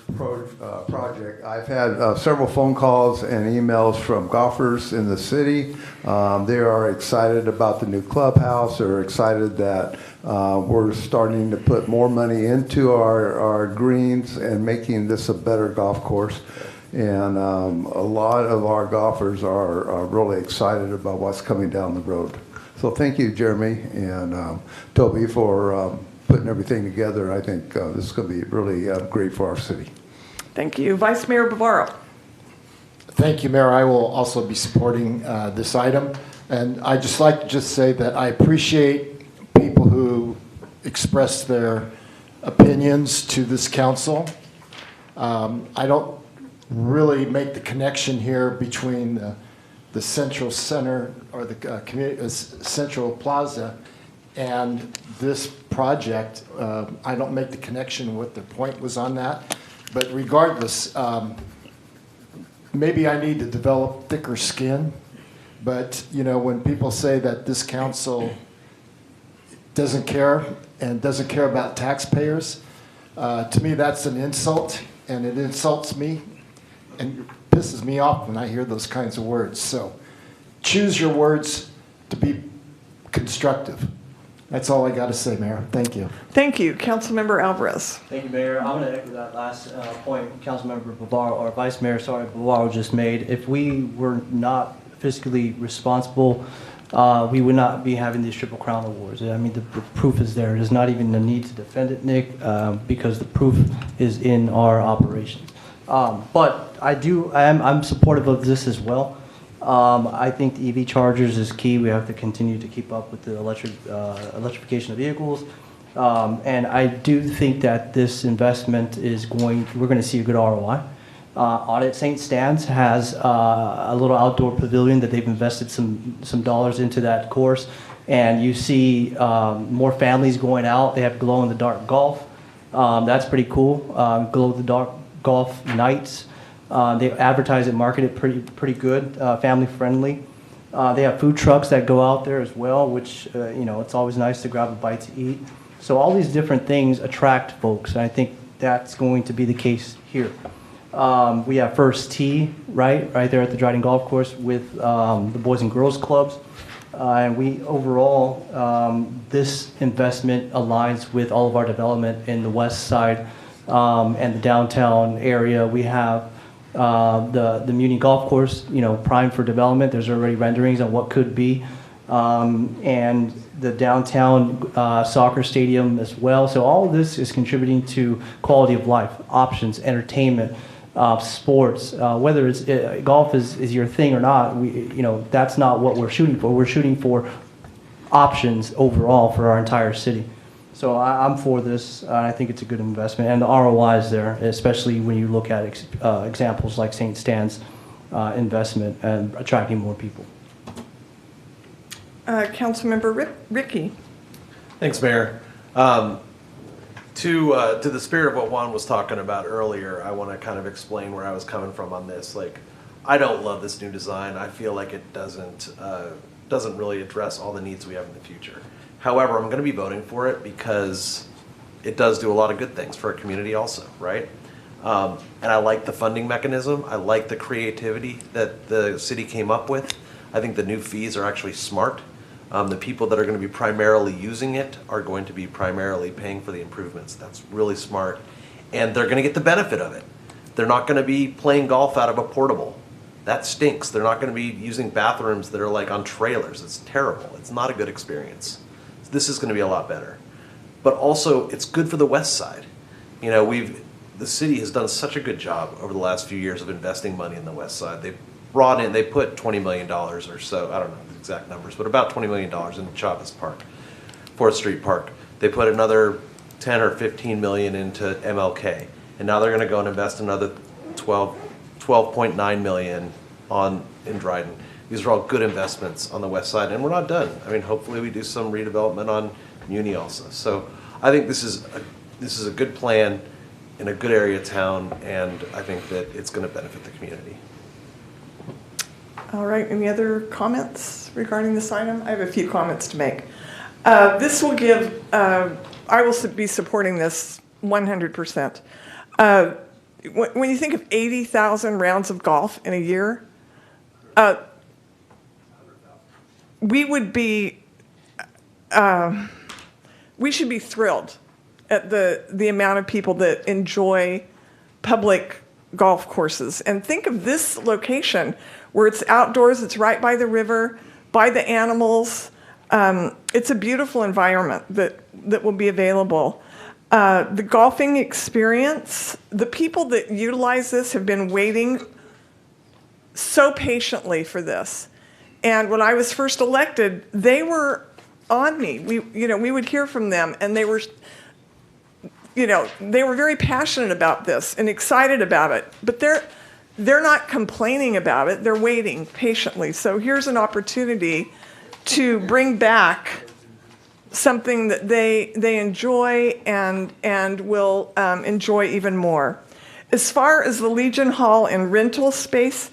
project. I've had several phone calls and emails from golfers in the city. They are excited about the new clubhouse. They're excited that we're starting to put more money into our greens and making this a better golf course. And a lot of our golfers are really excited about what's coming down the road. So thank you, Jeremy and Toby, for putting everything together. I think this is going to be really great for our city. Thank you. Vice Mayor Bavaro. Thank you, Mayor. I will also be supporting this item. And I'd just like to say that I appreciate people who express their opinions to this council. I don't really make the connection here between the Central Center or the community Central Plaza and this project. I don't make the connection what the point was on that. But regardless, maybe I need to develop thicker skin. But, you know, when people say that this council doesn't care and doesn't care about taxpayers, to me that's an insult, and it insults me and pisses me off when I hear those kinds of words. So choose your words to be constructive. That's all I got to say, Mayor. Thank you. Thank you. Councilmember Alvarez. Thank you, Mayor. I'm going to echo that last point Councilmember Bavaro, or Vice Mayor, sorry, Bavaro just made. If we were not fiscally responsible, we would not be having these Triple Crown Awards. I mean, the proof is there. There's not even a need to defend it, Nick, because the proof is in our operations. But I'm supportive of this as well. I think the EV chargers is key. We have to continue to keep up with the electrification of vehicles. And I do think that this investment we're going to see a good ROI. Audit St. Stan's has a little outdoor pavilion that they've invested some dollars into that course. And you see more families going out. They have glow-in-the-dark golf. That's pretty cool. Glow-in-the-dark golf nights. They advertise and market it pretty good, family friendly. They have food trucks that go out there as well, which it's always nice to grab a bite to eat. So all these different things attract folks, and I think that's going to be the case here. We have First Tee right there at the Dryden Golf Course with the Boys and Girls Clubs. And we overall, this investment aligns with all of our development in the west side and the downtown area. We have the Muni Golf Course, primed for development. There's already renderings on what could be. And the downtown soccer stadium as well. So all of this is contributing to quality of life, options, entertainment, sports. Whether it's golf is your thing or not, that's not what we're shooting for. We're shooting for options overall for our entire city. So I'm for this. I think it's a good investment, and the ROI is there, especially when you look at examples like St. Stan's investment and attracting more people. Councilmember Ricky. Thanks, Mayor. To the spirit of what Juan was talking about earlier, I want to kind of explain where I was coming from on this. Like, I don't love this new design. I feel like it doesn't really address all the needs we have in the future. However, I'm going to be voting for it because it does do a lot of good things for our community also, right? And I like the funding mechanism. I like the creativity that the city came up with. I think the new fees are actually smart. The people that are going to be primarily using it are going to be primarily paying for the improvements. That's really smart. And they're going to get the benefit of it. They're not going to be playing golf out of a portable. That stinks. They're not going to be using bathrooms that are like on trailers. It's terrible. It's not a good experience. This is going to be a lot better. But also, it's good for the west side. The city has done such a good job over the last few years of investing money in the west side. They put $20 million or so, I don't know the exact numbers, but about $20 million in Chavez Park, 4th Street Park. They put another 10 or 15 million into MLK. And now they're going to go and invest another 12, $12.9 million in Dryden. These are all good investments on the west side, and we're not done. I mean, hopefully we do some redevelopment on Muni also. So I think this is a good plan in a good area of town, and I think that it's going to benefit the community. All right, any other comments regarding this item? I have a few comments to make. This will give, I will be supporting this 100%. When you think of 80,000 rounds of golf in a year, we would be, we should be thrilled at the amount of people that enjoy public golf courses. And think of this location where it's outdoors, it's right by the river, by the animals. It's a beautiful environment that will be available. The golfing experience, the people that utilize this have been waiting so patiently for this. And when I was first elected, they were on me. We would hear from them, and they were very passionate about this and excited about it. But they're not complaining about it. They're waiting patiently. So here's an opportunity to bring back something that they enjoy and will enjoy even more. As far as the Legion Hall and rental space,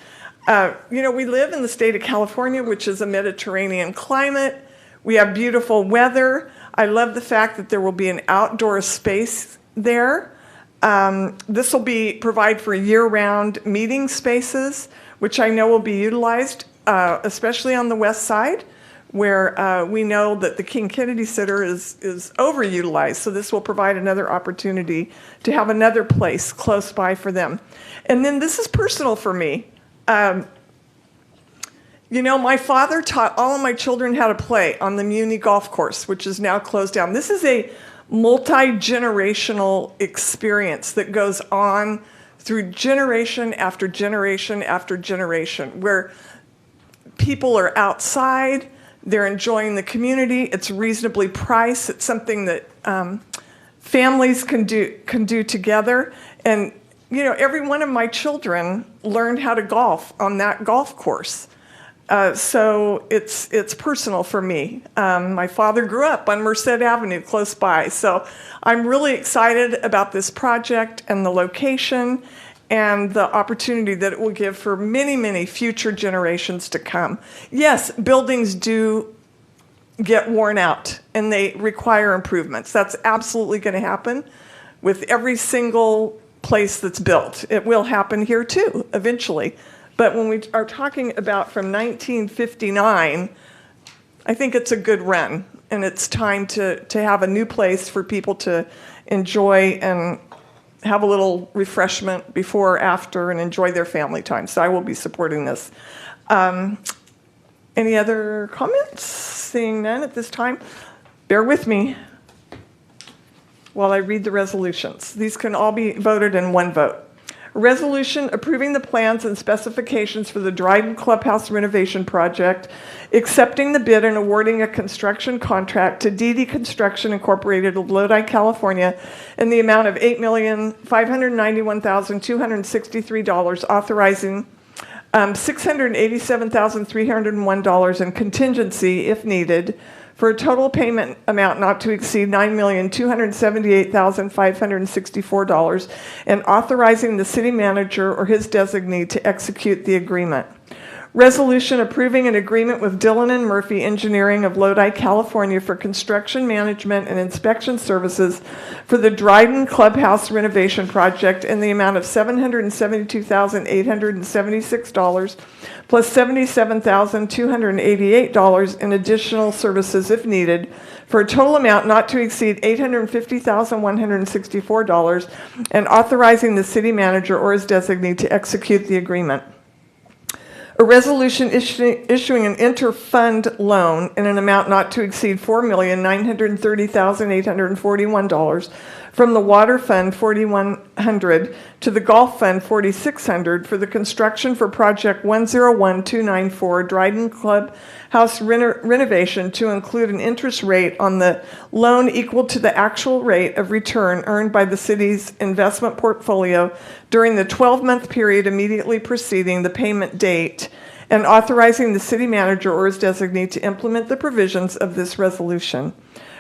we live in the state of California, which is a Mediterranean climate. We have beautiful weather. I love the fact that there will be an outdoor space there. This will provide for year-round meeting spaces, which I know will be utilized, especially on the west side, where we know that the King Kennedy Center is overutilized. So this will provide another opportunity to have another place close by for them. And then this is personal for me. My father taught all of my children how to play on the Muni golf course, which is now closed down. This is a multi-generational experience that goes on through generation after generation after generation, where people are outside, they're enjoying the community, it's reasonably priced, it's something that families can do together. And every one of my children learned how to golf on that golf course. So it's personal for me. My father grew up on Merced Avenue close by. So I'm really excited about this project and the location and the opportunity that it will give for many, many future generations to come. Yes, buildings do get worn out and they require improvements. That's absolutely going to happen with every single place that's built. It will happen here too, eventually. But when we are talking about from 1959, I think it's a good run, and it's time to have a new place for people to enjoy and have a little refreshment before or after and enjoy their family time. So I will be supporting this. Any other comments? Seeing none at this time. Bear with me while I read the resolutions. These can all be voted in one vote. A resolution approving the plans and specifications for the Dryden Clubhouse renovation project, accepting the bid and awarding a construction contract to DD Construction Incorporated of Lodi, California, in the amount of $8,591,263, authorizing $687,301 in contingency, if needed, for a total payment amount not to exceed $9,278,564, and authorizing the city manager or his designee to execute the agreement. Resolution approving an agreement with Dillon and Murphy Engineering of Lodi, California for construction management and inspection services for the Dryden Clubhouse renovation project in the amount of $772,876 plus $77,288 in additional services if needed, for a total amount not to exceed $850,164, and authorizing the city manager or his designee to execute the agreement. A resolution issuing an inter-fund loan in an amount not to exceed $4,930,841 from the Water Fund 4100 to the Golf Fund 4600 for the construction for Project 101294 Dryden Clubhouse renovation to include an interest rate on the loan equal to the actual rate of return earned by the city's investment portfolio during the 12-month period immediately preceding the payment date, and authorizing the city manager or his designee to implement the provisions of this resolution.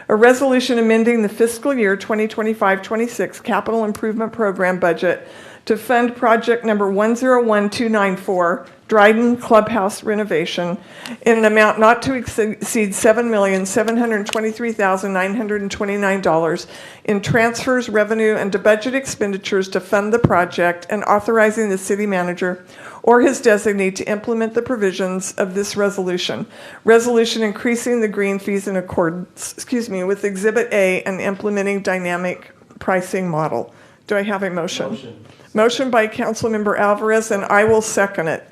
A resolution amending the fiscal year 2025-26 capital improvement program budget to fund project number 101294, Dryden Clubhouse renovation, in an amount not to exceed $7,723,929 in transfers, revenue, and to budget expenditures to fund the project, and authorizing the city manager or his designee to implement the provisions of this resolution. Resolution increasing the green fees in accordance, with Exhibit A and implementing dynamic pricing model. Do I have a motion? Motion by Councilmember Alvarez, and I will second it.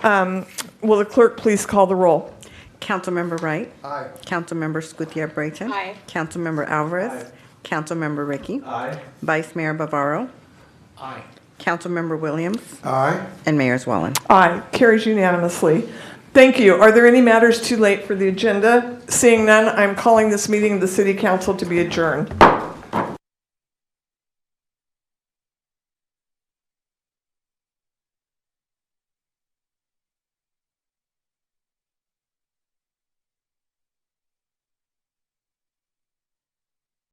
Will the clerk please call the roll? Councilmember Wright. Aye. Councilmember Gutierrez-Brayton. Aye. Councilmember Alvarez. Aye. Councilmember Ricky. Aye. Vice Mayor Bavaro. Aye. Councilmember Williams. Aye. And Mayor Zwellen. Aye. Carries unanimously. Thank you. Are there any matters too late for the agenda? Seeing none, I'm calling this meeting of the City Council to be adjourned.